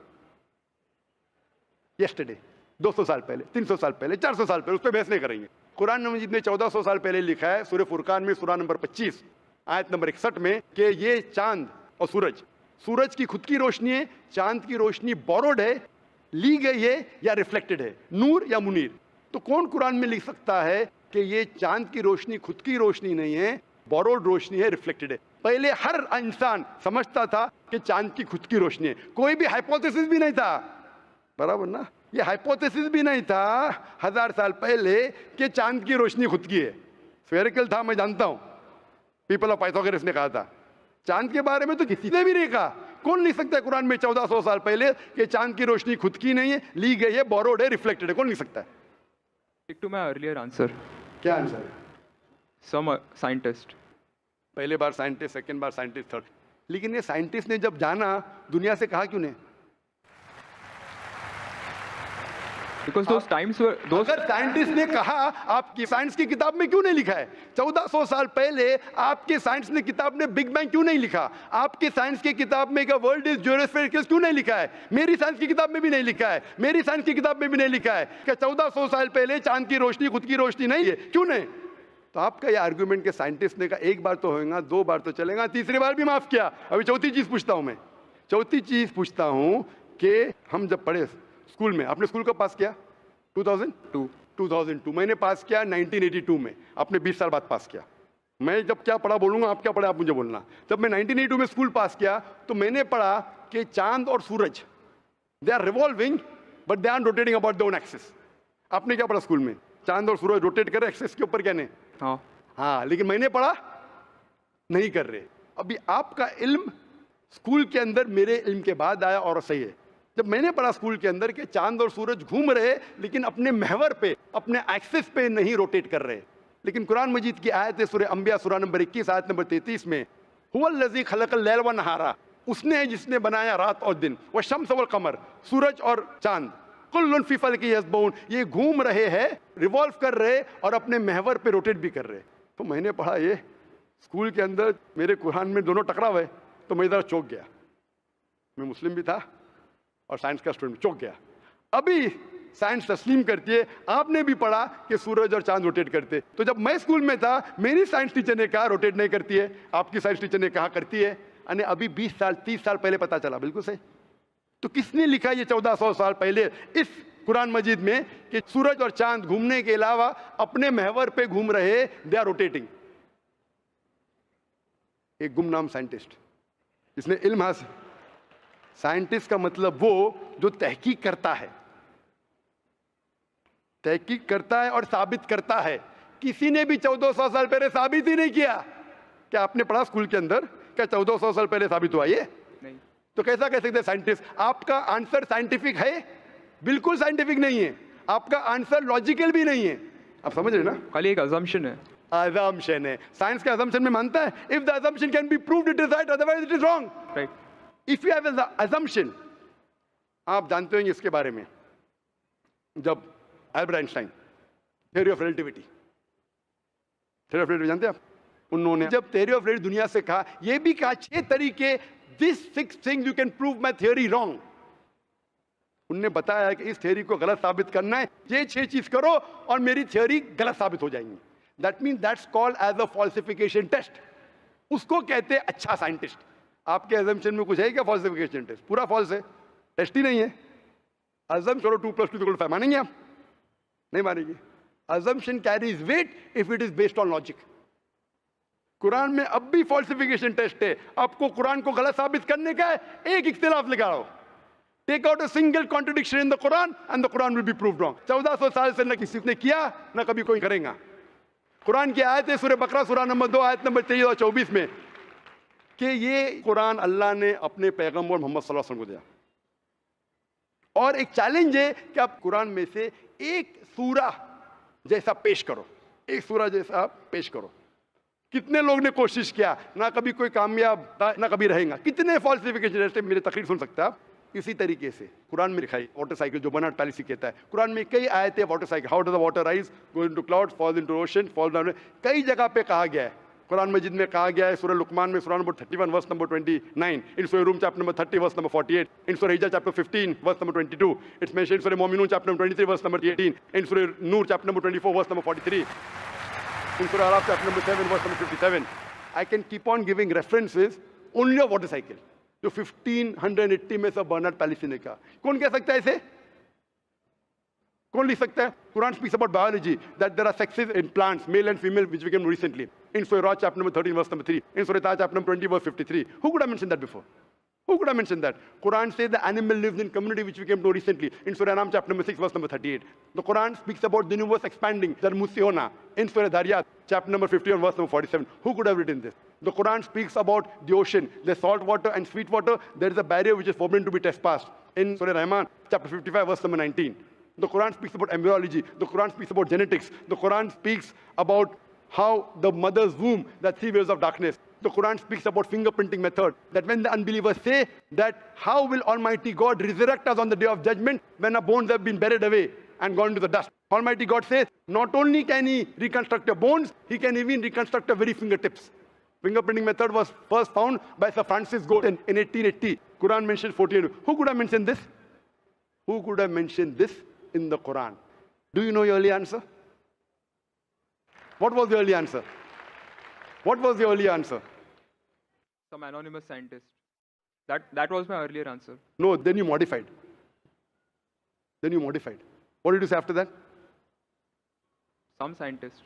यस्टरडे, 200 साल पहले, 300 साल पहले, 400 साल पहले, उस पर बहस नहीं करेंगे। कुरान मजीद ने 1400 साल पहले लिखा है, सूरह फुरकान में सूरह नंबर 25 आयत नंबर 61 में, कि ये चांद और सूरज की खुद की रोशनी है, चांद की रोशनी बोरोड है, ली गई है या रिफ्लेक्टेड है, नूर या मुनीर। तो कौन कुरान में लिख सकता है कि ये चांद की रोशनी खुद की रोशनी नहीं है, बोरोड रोशनी है, रिफ्लेक्टेड है? पहले हर इंसान समझता था कि चांद की खुद की रोशनी है, कोई भी हाइपोथेसिस भी नहीं था, बराबर ना? ये हाइपोथेसिस भी नहीं था 1000 साल पहले कि चांद की रोशनी खुद की है। स्फेरिकल था, मैं जानता हूं, पीपल ऑफ पाइथागोरस ने कहा था। चांद के बारे में तो किसी ने भी नहीं कहा। कौन लिख सकता है कुरान में 1400 साल पहले कि चांद की रोशनी खुद की नहीं है, ली गई है, बोरोड है, रिफ्लेक्टेड है? कौन लिख सकता है? Stick to my earlier answer. क्या आंसर है? Some scientist. पहले बार साइंटिस्ट, सेकंड बार साइंटिस्ट, थर्ड लेकिन ये साइंटिस्ट ने जब जाना, दुनिया से कहा क्यों नहीं? Because those times were those. अगर साइंटिस्ट ने कहा, आपकी साइंस की किताब में क्यों नहीं लिखा है? 1400 साल पहले आपके साइंस ने किताब में बिग बैंग क्यों नहीं लिखा? आपके साइंस की किताब में वर्ल्ड इज ज्यूरोस्फेरिकल क्यों नहीं लिखा है? मेरी साइंस की किताब में भी नहीं लिखा है, मेरी साइंस की किताब में भी नहीं लिखा है कि 1400 साल पहले चांद की रोशनी खुद की रोशनी नहीं है, क्यों नहीं? तो आपका ये आर्गुमेंट के साइंटिस्ट ने कहा एक बार तो होगा, दो बार तो चलेगा, तीसरी बार भी माफ किया। अभी चौथी चीज पूछता हूं मैं, चौथी चीज पूछता हूं कि हम जब पढ़े स्कूल में, आपने स्कूल कब पास किया? 2002 मैंने पास किया 1982 में, आपने 20 साल बाद पास किया। मैं जब क्या पढ़ा बोलूंगा, आप क्या पढ़ा आप मुझे बोलना। जब मैं 1982 में स्कूल पास किया तो मैंने पढ़ा कि चांद और सूरज they are revolving but they are rotating about their own axis. आपने क्या पढ़ा स्कूल में? चांद और सूरज रोटेट कर रहे एक्सिस के ऊपर, क्या नहीं? हाँ, लेकिन मैंने पढ़ा नहीं कर रहे। अभी आपका इल्म स्कूल के अंदर मेरे इल्म के बाद आया और सही है। जब मैंने पढ़ा स्कूल के अंदर कि चांद और सूरज घूम रहे लेकिन अपने महवर पे, अपने एक्सिस पे नहीं रोटेट कर रहे। लेकिन कुरान मजीद की आयत है सूरह अंबिया सूरह नंबर 21 आयत नंबर 33 में, हुवल्लज़ी खलक़ल लैल व नहारा, उसने है जिसने बनाया रात और दिन, व शम्स वल कमर, सूरज और चांद, कुल्लुन फी फलकी यस्बऊन, ये घूम रहे हैं, रिवॉल्व कर रहे और अपने महवर पे रोटेट भी कर रहे। तो मैंने पढ़ा ये स्कूल के अंदर, मेरे कुरान में दोनों टकराव है, तो मैं इधर चौंक गया। मैं मुस्लिम भी था और साइंस का स्टूडेंट, चौंक गया। अभी साइंस तस्लीम करती है, आपने भी पढ़ा कि सूरज और चांद रोटेट करते। तो जब मैं स्कूल में था मेरी साइंस टीचर ने कहा रोटेट नहीं करती है, आपकी साइंस टीचर ने कहा करती है। यानी अभी 20 साल 30 साल पहले पता चला, बिल्कुल सही। तो किसने लिखा ये 1400 साल पहले इस कुरान मजीद में कि सूरज और चांद घूमने के अलावा अपने महवर पे घूम रहे, दे आर रोटेटिंग? एक गुमनाम साइंटिस्ट जिसने इल्म हासिल। साइंटिस्ट का मतलब वो जो तहकीक करता है, तहकीक करता है और साबित करता है। किसी ने भी 1400 साल पहले साबित ही नहीं किया। क्या आपने पढ़ा स्कूल के अंदर क्या 1400 साल पहले साबित हुआ? ये नहीं। तो कैसा कह सकते साइंटिस्ट? आपका आंसर साइंटिफिक है? बिल्कुल साइंटिफिक नहीं है। आपका आंसर लॉजिकल भी नहीं है। आप समझ रहे ना? खाली एक अजम्पशन है। अजम्पशन है। साइंस का अजम्पशन में मानता है if the assumption can be proved it is right, otherwise it is wrong. Right. If you have an assumption, आप जानते होंगे इसके बारे में, जब Albert Einstein theory of relativity, theory of relativity जानते हैं आप? उन्होंने जब थ्योरी ऑफ रिलेटिविटी दुनिया से कहा, यह भी कहा 6 तरीके, this 6 things you can prove my theory wrong. उन्होंने बताया कि इस थ्योरी को गलत साबित करना है, ये 6 चीज करो और मेरी थ्योरी गलत साबित हो जाएंगी। That mean that's called as a falsification test. उसको कहते हैं अच्छा साइंटिस्ट। आपके अजम्पशन में कुछ है क्या फॉल्सिफिकेशन टेस्ट? पूरा फॉल्स है, टेस्ट ही नहीं है। अजम करो 2 + 2 = 5, मानेंगे आप? नहीं मानेंगे। Assumption carries weight if it is based on logic. Quran में अब भी फॉल्सिफिकेशन टेस्ट है। आपको कुरान को गलत साबित करने का है, एक इख्तिलाफ लगाओ, take out a single contradiction in the Quran and the Quran will be proved wrong. 1400 साल से न किसी ने किया न कभी कोई करेगा। कुरान की आयत है सूरह बकरा सूरह नंबर 2 आयत नंबर 23 और 24 में कि ये कुरान अल्लाह ने अपने पैगंबर मोहम्मद सल्लल्लाहु अलैहि वसल्लम को दिया। और एक चैलेंज है कि आप कुरान में से एक सूरा जैसा पेश करो, एक सूरा जैसा पेश करो। कितने लोग ने कोशिश किया, ना कभी कोई कामयाब ना कभी रहेगा। कितने फॉल्सिफिकेशन, जैसे मेरे तकरीर सुन सकते हैं आप। इसी तरीके से कुरान में लिखा है वाटर साइकिल, जो बर्नार्ड पैलिसी कहता है। कुरान में कई आयतें water cycle, how does the water rise, go into clouds, fall into ocean, fall down, कई जगह पे कहा गया है। कुरान मजीद में कहा गया है सूरह लुकमान में सूरह नंबर 31 वर्स नंबर 29, इन सूरह रूम chapter number 30 verse number 48, in सूरह हिजर chapter 15 verse number 22, it's mentioned in सूरह मोमिनून chapter number 23 verse number 18, in सूरह नूर chapter number 24 verse number 43, in सूरह अराफ chapter number 7 verse number 57। I can keep on giving references only of water cycle, जो 1580 में सब बर्नार्ड पैलिसी ने कहा। कौन कह सकता है इसे? कौन लिख सकता है? Quran speaks about biology, that there are sexes in plants, male and female, which we came recently. In Surah Ra chapter number 13 verse number 3, in Surah Taha chapter number 20 verse 53. Who could have mentioned that before? Who could have mentioned that? Quran says the animal lives in community, which we came to recently. In Surah Anam chapter number 6 verse number 38. The Quran speaks about the universe expanding, the Musiona. In Surah Dhariyat chapter number 51 verse number 47. Who could have written this? The Quran speaks about the ocean, the salt water and sweet water. There is a barrier which is forbidden to be trespassed. In Surah Rahman chapter 55 verse number 19. The Quran speaks about embryology. The Quran speaks about genetics. The Quran speaks about how the mother's womb, the 3 waves of darkness. The Quran speaks about fingerprinting method. That when the unbelievers say that how will Almighty God resurrect us on the day of judgment when our bones have been buried away and gone to the dust? Almighty God says, not only can He reconstruct your bones, He can even reconstruct your very fingertips. Fingerprinting method was first found by Sir Francis Galton in 1880. Quran mentions 48. Who could have mentioned this? Who could have mentioned this in the Quran? Do you know your early answer? What was the early answer? What was the early answer? Some anonymous scientist. That was my earlier answer. No, then you modified. Then you modified. What did you say after that? Some scientist.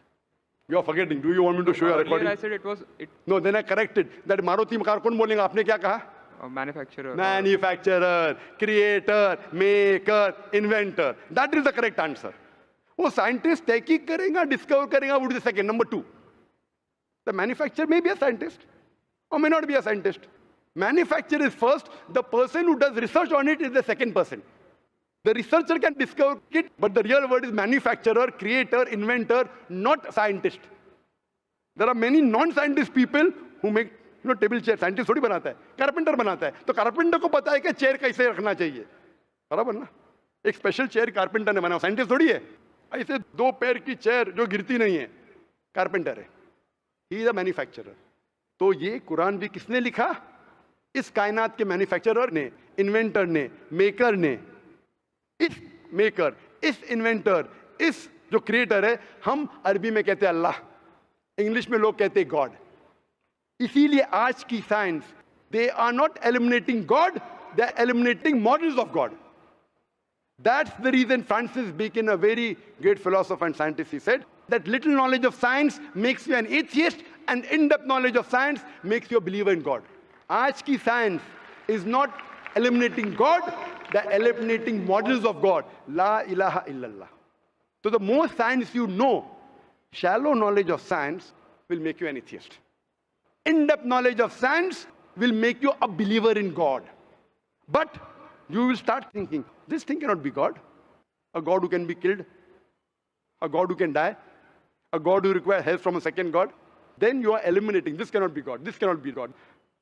You are forgetting. Do you want me to show you a recording? Earlier I said it was No, then I corrected. That Maruti car कौन बोलेगा? आपने क्या कहा? a manufacturer. Manufacturer, creator, maker, inventor. That is the correct answer. वो scientist तहकीक करेगा, discover करेगा, would be the second. Number 2. The manufacturer may be a scientist or may not be a scientist. Manufacturer is first. The person who does research on it is the second person. The researcher can discover it, but the real word is manufacturer, creator, inventor, not scientist. There are many non-scientist people who make table chair. Scientist थोड़ी बनाता है, carpenter बनाता है. तो carpenter को पता है कि चेयर कैसे रखना चाहिए, बराबर ना? एक स्पेशल चेयर कारपेंटर ने बनाया, साइंटिस्ट थोड़ी है. ऐसे 2 पैर की चेयर जो गिरती नहीं है, कारपेंटर है. He is a manufacturer. तो ये कुरान भी किसने लिखा? इस कायनात के मैन्युफैक्चरर ने, इन्वेंटर ने, मेकर ने. इस मेकर, इस इन्वेंटर, इस जो क्रिएटर है, हम अरबी में कहते हैं अल्लाह, इंग्लिश में लोग कहते हैं गॉड. इसीलिए आज की science, they are not eliminating God, they are eliminating models of God. That's the reason Francis Bacon, a very great philosopher and scientist, he said that little knowledge of science makes you an atheist and in-depth knowledge of science makes you a believer in God. आज की science is not eliminating God, they're eliminating models of God. La ilaha illallah. So the more science you know, shallow knowledge of science will make you an atheist. In-depth knowledge of science will make you a believer in God. But you will start thinking, this thing cannot be God. A God who can be killed, a God who can die, a God who requires help from a second God. Then you are eliminating, this cannot be God, this cannot be God.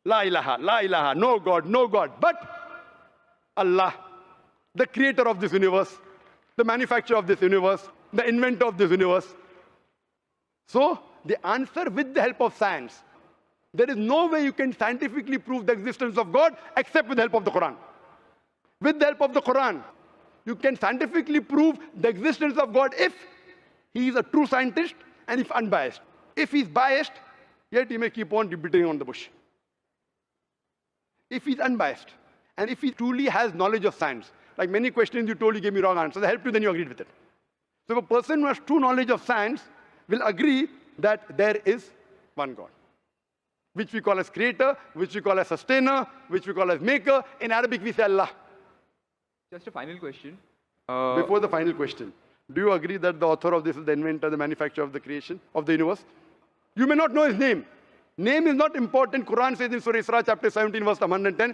La ilaha, no God, no God. But Allah, the creator of this universe, the manufacturer of this universe, the inventor of this universe. So the answer with the help of science. There is no way you can scientifically prove the existence of God except with the help of the Quran. With the help of the Quran, you can scientifically prove the existence of God if he is a true scientist and if unbiased. If he is biased, yet he may keep on beating on the bush. If he is unbiased, and if he truly has knowledge of science, like many questions you told, you gave me wrong answers, I helped you, then you agreed with it. So a person who has true knowledge of science will agree that there is one God, which we call as creator, which we call as sustainer, which we call as maker. In Arabic, we say Allah. Just a final question. Before the final question, do you agree that the author of this is the inventor, the manufacturer of the creation of the universe? You may not know his name. Name is not important. Quran says in Surah Isra, chapter 17, verse 110,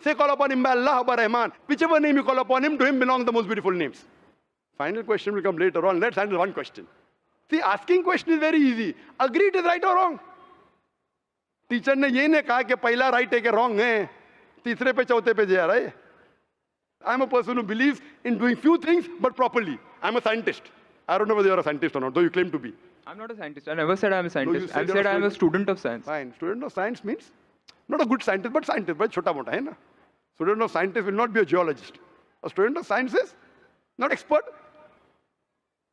Say, call upon him by Allah or by Rahman. Whichever name you call upon him, to him belong the most beautiful names. Final question will come later on. Let's handle one question. See, asking question is very easy. Agree it is right or wrong. Teacher ने ये नहीं कहा कि पहला right है कि wrong है. तीसरे पे चौथे पे जा रहा है. I'm a person who believes in doing few things but properly. I'm a scientist. I don't know whether you're a scientist or not, though you claim to be. I'm not a scientist. I never said I'm a scientist. said I've you're a said I'm a student. student of science. Fine. Student of science means not a good scientist, but scientist. But छोटा मोटा है ना. Student of scientist will not be a geologist. A student of science is not expert.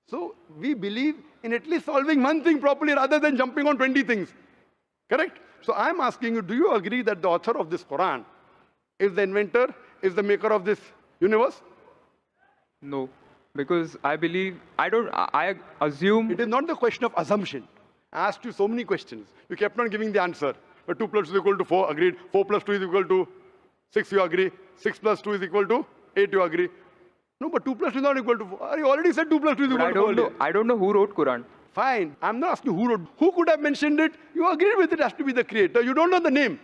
So we believe in at least solving one thing properly rather than jumping on 20 things. Correct? So I'm asking you, do you agree that the author of this Quran is the inventor, is the maker of this universe? No, because I believe, I assume. It is not the question of assumption. I asked you so many questions. You kept on giving the answer. But 2 plus 2 is equal to 4, agreed. 4 plus 2 is equal to 6, you agree. 6 plus 2 is equal to 8, you agree. No, but 2 plus 2 is not equal to 4. You already said 2 plus 2 is equal to 4. I don't know who wrote Quran. Fine. I'm not asking who wrote. Who could have mentioned it? You agreed with it has to be the creator. You don't know the name.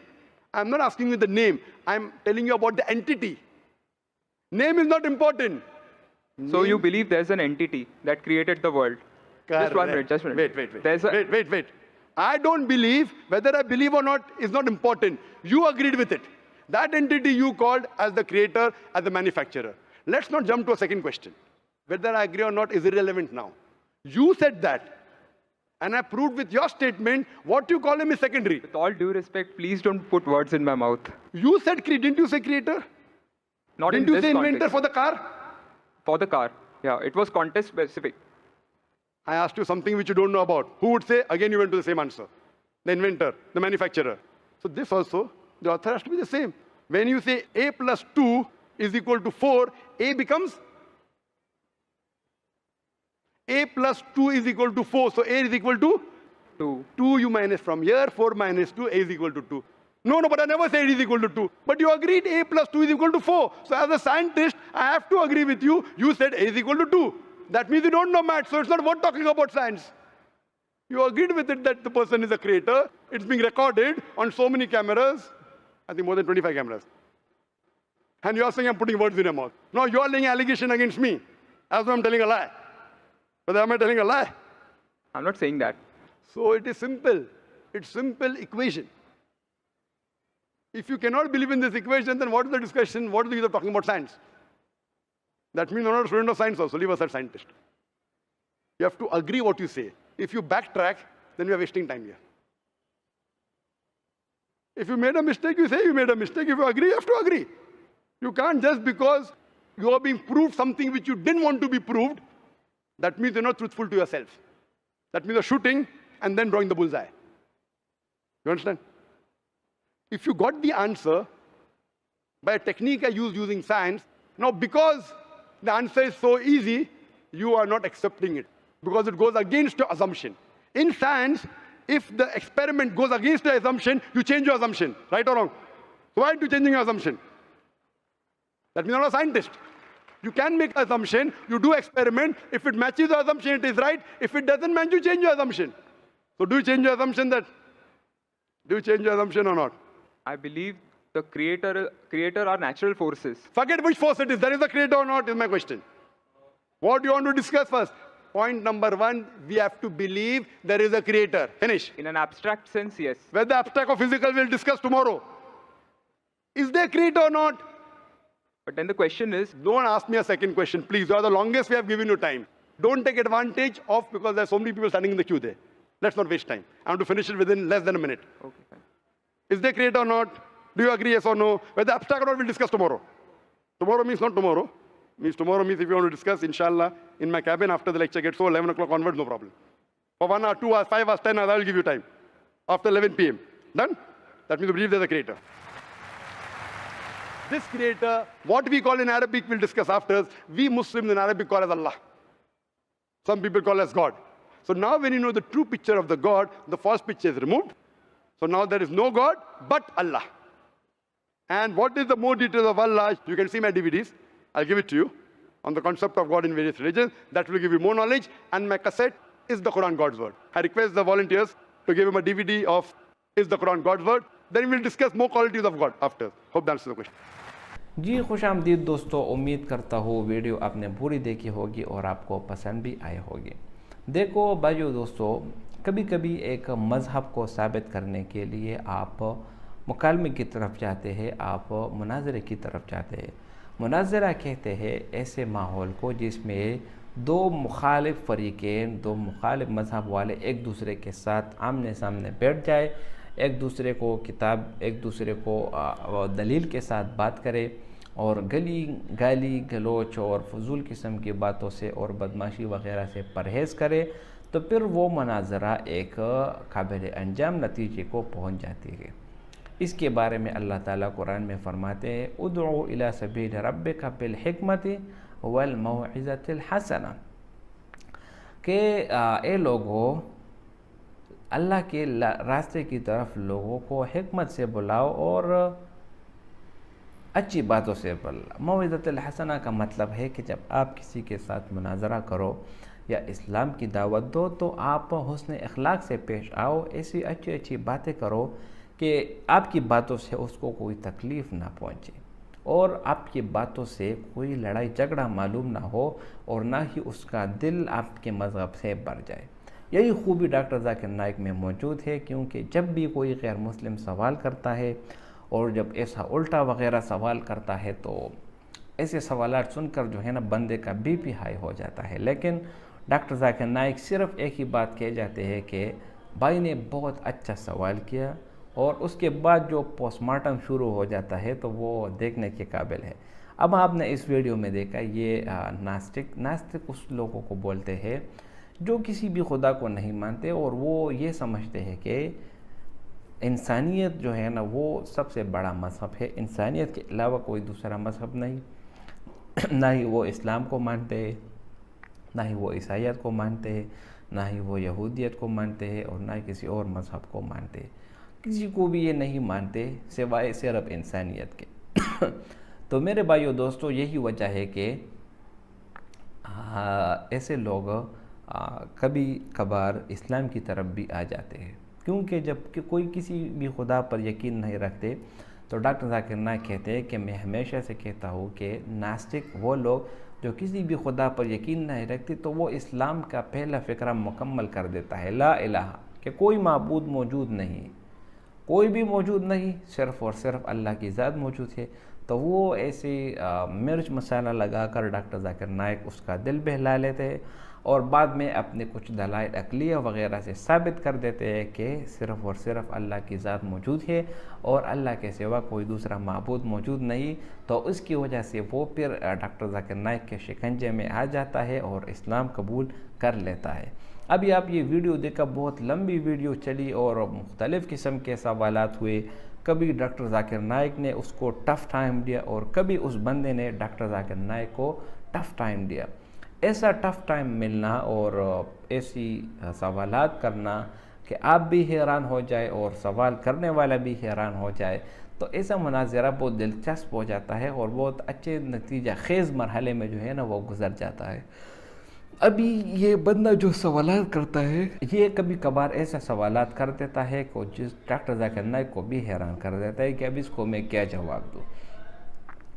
I'm not asking you the name. I'm telling you about the entity. Name is not important. So you believe there's an entity that created the world? Correct. Just 1 minute, just 1 minute. Wait. There's a, Wait. I don't believe, whether I believe or not is not important. You agreed with it. That entity you called as the creator, as the manufacturer. Let's not jump to a second question. Whether I agree or not is irrelevant now. You said that. And I proved with your statement what you call him is secondary. With all due respect, please don't put words in my mouth. You said, didn't you say creator? Not Didn't in you this say context. inventor for the car? For the car. Yeah, it was context specific. I asked you something which you don't know about. Who would say? Again, you went to the same answer. The inventor, the manufacturer. So this also, the author has to be the same. When you say A plus 2 is equal to 4, A becomes A plus 2 is equal to 4. So A is equal to 2. 2 you minus from here, 4 minus 2, A is equal to 2. No, but I never said it is equal to 2. But you agreed A plus 2 is equal to 4. So as a scientist, I have to agree with you. You said A is equal to 2. That means you don't know math, so it's not worth talking about science. You agreed with it that the person is a creator. It's being recorded on so many cameras. I think more than 25 cameras. And you are saying I'm putting words in your mouth. No, you are laying allegation against me. As though I'm telling a lie. But am I telling a lie? I'm not saying that. So it is simple. It's simple equation. If you cannot believe in this equation, then what is the discussion? What is the use of talking about science? That means you're not a student of science also. Leave us as scientist. You have to agree what you say. If you backtrack, then we are wasting time here. If you made a mistake, you say you made a mistake. If you agree, you have to agree. You can't just because you are being proved something which you didn't want to be proved, that means you're not truthful to yourself. That means you're shooting and then drawing the bullseye. You understand? If you got the answer by a technique I use using science, now because the answer is so easy, you are not accepting it because it goes against your assumption. In science, if the experiment goes against your assumption, you change your assumption, right or wrong? So why are you changing your assumption? That means you're not a scientist. You can make an assumption, you do experiment. If it matches your assumption, it is right. If it doesn't match, you change your assumption. So do you change your assumption or not? I believe the creator are natural forces. Forget which force it is. There is a creator or not is my question. What do you want to discuss first? Point number 1, we have to believe there is a creator. Finish. In an abstract sense, yes. Whether abstract or physical, we'll discuss tomorrow. Is there a creator or not? But then the question is, Don't ask me a second question, please. You are the longest we have given you time. Don't take advantage of because there are so many people standing in the queue there. Let's not waste time. I want to finish it within less than a minute. okay, fine. Is there creator or not? Do you agree, yes or no? Whether abstract or not, we'll discuss tomorrow. Tomorrow means not tomorrow. Tomorrow means if you want to discuss, inshallah, in my cabin after the lecture gets so 11 o'clock onwards, no problem. For 1 hour, 2 hours, 5 hours, 10 hours, I will give you time. After 11 p.m. Done? That means we believe there's a creator. This creator, what we call in Arabic, we'll discuss after. We Muslims in Arabic call as Allah. Some people call as God. So now when you know the true picture of the God, the false picture is removed. So now there is no God but Allah. And what is the more details of Allah? You can see my DVDs. I'll give it to you on the concept of God in various religions. That will give you more knowledge. And my cassette is the Quran God's Word. I request the volunteers to give him a DVD of Is the Quran God's Word. Then we'll discuss more qualities of God after. Hope that answers the question. जी खुश आमदीद दोस्तों, उम्मीद करता हूँ video आपने पूरी देखी होगी और आपको पसंद भी आई होगी। देखो भाइयों दोस्तों, कभी कभी एक मज़हब को साबित करने के लिए आप मुकालमे की तरफ जाते हैं, आप मुनाजरे की तरफ जाते हैं। मुनाजरा कहते हैं ऐसे माहौल को जिसमें दो मुखालिफ फ़रीक़ें, दो मुखालिफ मज़हब वाले एक दूसरे के साथ आमने सामने बैठ जाए, एक दूसरे को एक दूसरे को दलील के साथ बात करे और गाली गलोच और फजूल किस्म की बातों से और बदमाशी वगैरह से परहेज़ करे, तो फिर वो मुनाजरा एक काबिल अंजाम नतीजे को पहुंच जाती है। इसके बारे में अल्लाह ताला कुरान में फरमाते हैं, उदउ इला सबील रब्बिका बिल हिकमति वल मौइज़तिल हसना, कि ए लोगों, अल्लाह के रास्ते की तरफ लोगों को हिकमत से बुलाओ और अच्छी बातों से बुलाओ। मौइज़तुल हसना का मतलब है कि जब आप किसी के साथ मुनाजरा करो या इस्लाम की दावत दो तो आप हुस्न अखलाक से पेश आओ, ऐसी अच्छी अच्छी बातें करो कि आपकी बातों से उसको कोई तकलीफ़ ना पहुँचे और आपकी बातों से कोई लड़ाई झगड़ा मालूम ना हो और ना ही उसका दिल आपके मज़हब से भर जाए। यही खूबी डॉक्टर जाकिर नाइक में मौजूद है, क्योंकि जब भी कोई गैर मुस्लिम सवाल करता है और जब ऐसा उल्टा वगैरह सवाल करता है तो ऐसे सवालात सुनकर जो है ना बंदे का बीपी हाई हो जाता है। लेकिन डॉक्टर जाकिर नाइक सिर्फ एक ही बात कह जाते हैं कि भाई ने बहुत अच्छा सवाल किया, और उसके बाद जो पोस्टमार्टम शुरू हो जाता है तो वो देखने के काबिल है। अब आपने इस वीडियो में देखा ये नास्तिक उस लोगों को बोलते हैं जो किसी भी खुदा को नहीं मानते और वो ये समझते हैं कि इंसानियत जो है ना वो सबसे बड़ा मज़हब है, इंसानियत के अलावा कोई दूसरा मज़हब नहीं। ना ही वो इस्लाम को मानते हैं, ना ही वो ईसाईयत को मानते हैं, ना ही वो यहूदियत को मानते हैं, और ना ही किसी और मज़हब को मानते हैं। किसी को भी ये नहीं मानते सिवाय सिर्फ इंसानियत के। तो मेरे भाइयों दोस्तों, यही वजह है कि ऐसे लोग कभी कभार इस्लाम की तरफ भी आ जाते हैं, क्योंकि जब कोई किसी भी खुदा पर यकीन नहीं रखते तो डॉक्टर जाकिर नाइक कहते हैं कि मैं हमेशा से कहता हूँ कि नास्तिक वो लोग जो किसी भी खुदा पर यकीन नहीं रखते, तो वो इस्लाम का पहला फ़िक्रा मुकम्मल कर देता है, ला इलाहा, कि कोई माबूद मौजूद नहीं, कोई भी मौजूद नहीं, सिर्फ़ और सिर्फ अल्लाह की ज़ात मौजूद है। तो वो ऐसे मिर्च मसाला लगाकर डॉक्टर जाकिर नाइक उसका दिल बहला लेते हैं और बाद में अपने कुछ दलाइल अक़लिया वग़ैरह से साबित कर देते हैं कि सिर्फ़ और सिर्फ अल्लाह की ज़ात मौजूद है और अल्लाह के सिवा कोई दूसरा माबूद मौजूद नहीं। तो इसकी वजह से वो फिर डॉक्टर जाकिर नाइक के शिकंजे में आ जाता है और इस्लाम कबूल कर लेता है। अभी आप ये वीडियो देखा, बहुत लंबी वीडियो चली और मुख्तलिफ़ किस्म के सवालात हुए। कभी डॉक्टर जाकिर नाइक ने उसको टफ़ टाइम दिया और कभी उस बंदे ने डॉक्टर जाकिर नाइक को टफ़ टाइम दिया। ऐसा टफ़ टाइम मिलना और ऐसी सवालात करना कि आप भी हैरान हो जाए और सवाल करने वाला भी हैरान हो जाए, तो ऐसा मुनाज़रा बहुत दिलचस्प हो जाता है और बहुत अच्छे नतीजा खेज़ मरहले में जो है ना वो गुज़र जाता है। अभी ये बंदा जो सवालात करता है, ये कभी कभार ऐसा सवालात कर देता है कि जिस डॉक्टर जाकिर नाइक को भी हैरान कर देता है कि अब इसको मैं क्या जवाब दूँ।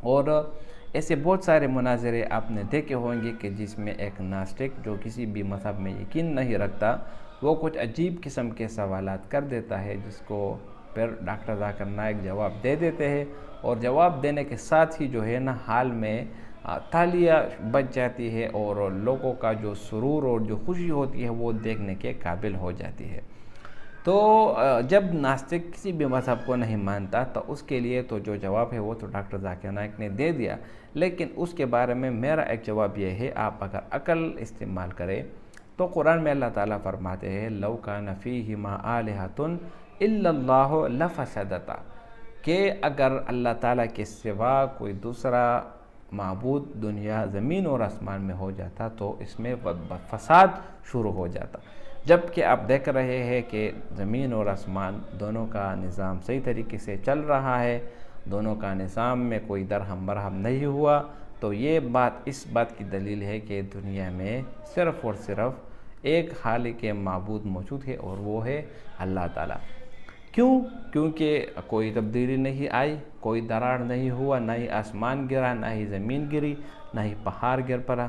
और ऐसे बहुत सारे मुनाज़रे आपने देखे होंगे कि जिसमें एक नास्तिक जो किसी भी मज़हब में यकीन नहीं रखता, वो कुछ अजीब किस्म के सवालात कर देता है, जिसको फिर डॉक्टर जाकिर नाइक जवाब दे देते हैं और जवाब देने के साथ ही जो है ना हाल में तालियां बज जाती है और लोगों का जो सुरूर और जो खुशी होती है वो देखने के काबिल हो जाती है। तो जब नास्तिक किसी भी मज़हब को नहीं मानता तो उसके लिए तो जो जवाब है वो तो डॉक्टर जाकिर नाइक ने दे दिया, लेकिन उसके बारे में मेरा एक जवाब ये है, आप अगर अकल इस्तेमाल करें तो कुरान में अल्लाह ताला फरमाते हैं लौ कान फ़ीहिमा आलिहतुन इल्लल्लाहु लफ़सदता, कि अगर अल्लाह ताला के सिवा कोई दूसरा माबूद दुनिया ज़मीन और आसमान में हो जाता तो इसमें फसाद शुरू हो जाता। जबकि आप देख रहे हैं कि ज़मीन और आसमान दोनों का निज़ाम सही तरीके से चल रहा है, दोनों का निज़ाम में कोई दरहम बरहम नहीं हुआ। तो ये बात इस बात की दलील है कि दुनिया में सिर्फ़ और सिर्फ एक खालिक माबूद मौजूद है और वो है अल्लाह ताला। क्यों? क्योंकि कोई तब्दीली नहीं आई, कोई दरार नहीं हुआ, ना ही आसमान गिरा, ना ही ज़मीन गिरी, ना ही पहाड़ गिर पड़ा।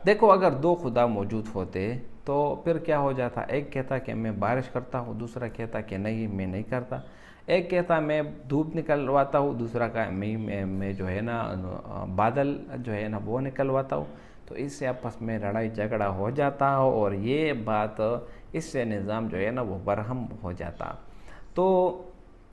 देखो, अगर दो खुदा मौजूद होते तो फिर क्या हो जाता, एक कहता कि मैं बारिश करता हूँ, दूसरा कहता कि नहीं मैं नहीं करता। एक कहता मैं धूप निकलवाता हूँ, दूसरा का मैं जो है ना बादल जो है ना वो निकलवाता हूँ। तो इससे आपस में लड़ाई झगड़ा हो जाता है और ये बात इससे निज़ाम जो है ना वो बरहम हो जाता। तो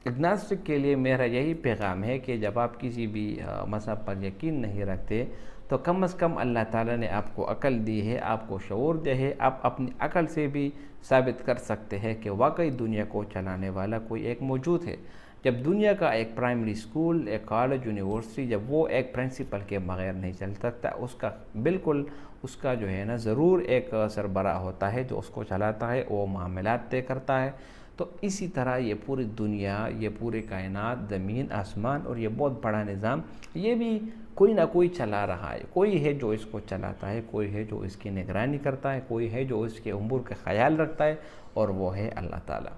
नास्तिक के लिए मेरा यही पैगाम है कि जब आप किसी भी मज़हब पर यकीन नहीं रखते तो कम से कम अल्लाह ताला ने आपको अकल दी है, आपको शऊर दिया है, आप अपनी अकल से भी साबित कर सकते हैं कि वाकई दुनिया को चलाने वाला कोई एक मौजूद है। जब दुनिया का एक प्राइमरी स्कूल, एक कॉलेज, यूनिवर्सिटी, जब वो एक प्रिंसिपल के बगैर नहीं चल सकता, उसका बिल्कुल उसका जो है ना ज़रूर एक सरबराह होता है जो उसको चलाता है, वो मामलात तय करता है। तो इसी तरह ये पूरी दुनिया, ये पूरी कायनात, ज़मीन आसमान और ये बहुत बड़ा निज़ाम, ये भी कोई ना कोई चला रहा है। कोई है जो इसको चलाता है, कोई है जो इसकी निगरानी करता है, कोई है जो इसके उम्र का ख्याल रखता है, और वो है अल्लाह ताला।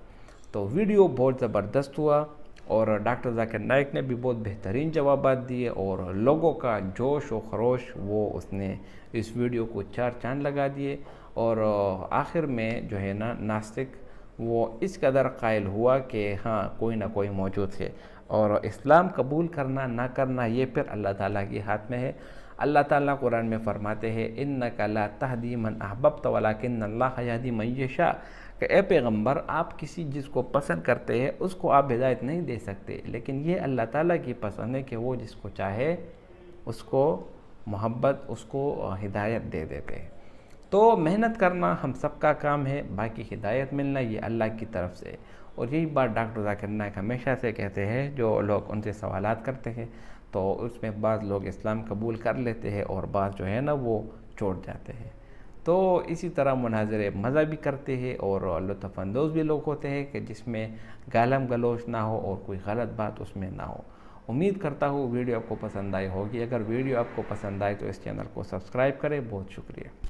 तो वीडियो बहुत ज़बरदस्त हुआ और डॉक्टर जाकिर नाइक ने भी बहुत बेहतरीन जवाब दिए और लोगों का जोश और खरोश वो उसने इस वीडियो को चार चांद लगा दिए। और आखिर में जो है ना नास्तिक वो इस कदर कायल हुआ कि हाँ कोई ना कोई मौजूद है। और इस्लाम कबूल करना ना करना ये फिर अल्लाह ताला के हाथ में है। अल्लाह ताला कुरान में फरमाते हैं इन्नका ला तहदी मन अहबब्त वलाकिन्नल्लाह यहदी मन यशा, कि ए पैगम्बर आप किसी जिसको पसंद करते हैं उसको आप हिदायत नहीं दे सकते, लेकिन ये अल्लाह ताला की पसंद है कि वो जिसको चाहे उसको मोहब्बत उसको हिदायत दे देते हैं। तो मेहनत करना हम सबका काम है, बाकी हिदायत मिलना ये अल्लाह की तरफ से। और यही बात डॉक्टर ज़ाकिर नाइक हमेशा से कहते हैं, जो लोग उनसे सवालात करते हैं तो उसमें बाज़ लोग इस्लाम कबूल कर लेते हैं और बाज़ जो है ना वो छोड़ जाते हैं। तो इसी तरह मुनाज़रे मज़ा भी करते हैं और लुत्फ़अंदोज़ भी लोग होते हैं कि जिसमें गालम गलोच ना हो और कोई गलत बात उसमें ना हो। उम्मीद करता हूँ वीडियो आपको पसंद आई होगी। अगर वीडियो आपको पसंद आए तो इस चैनल को सब्सक्राइब करें। बहुत शुक्रिया।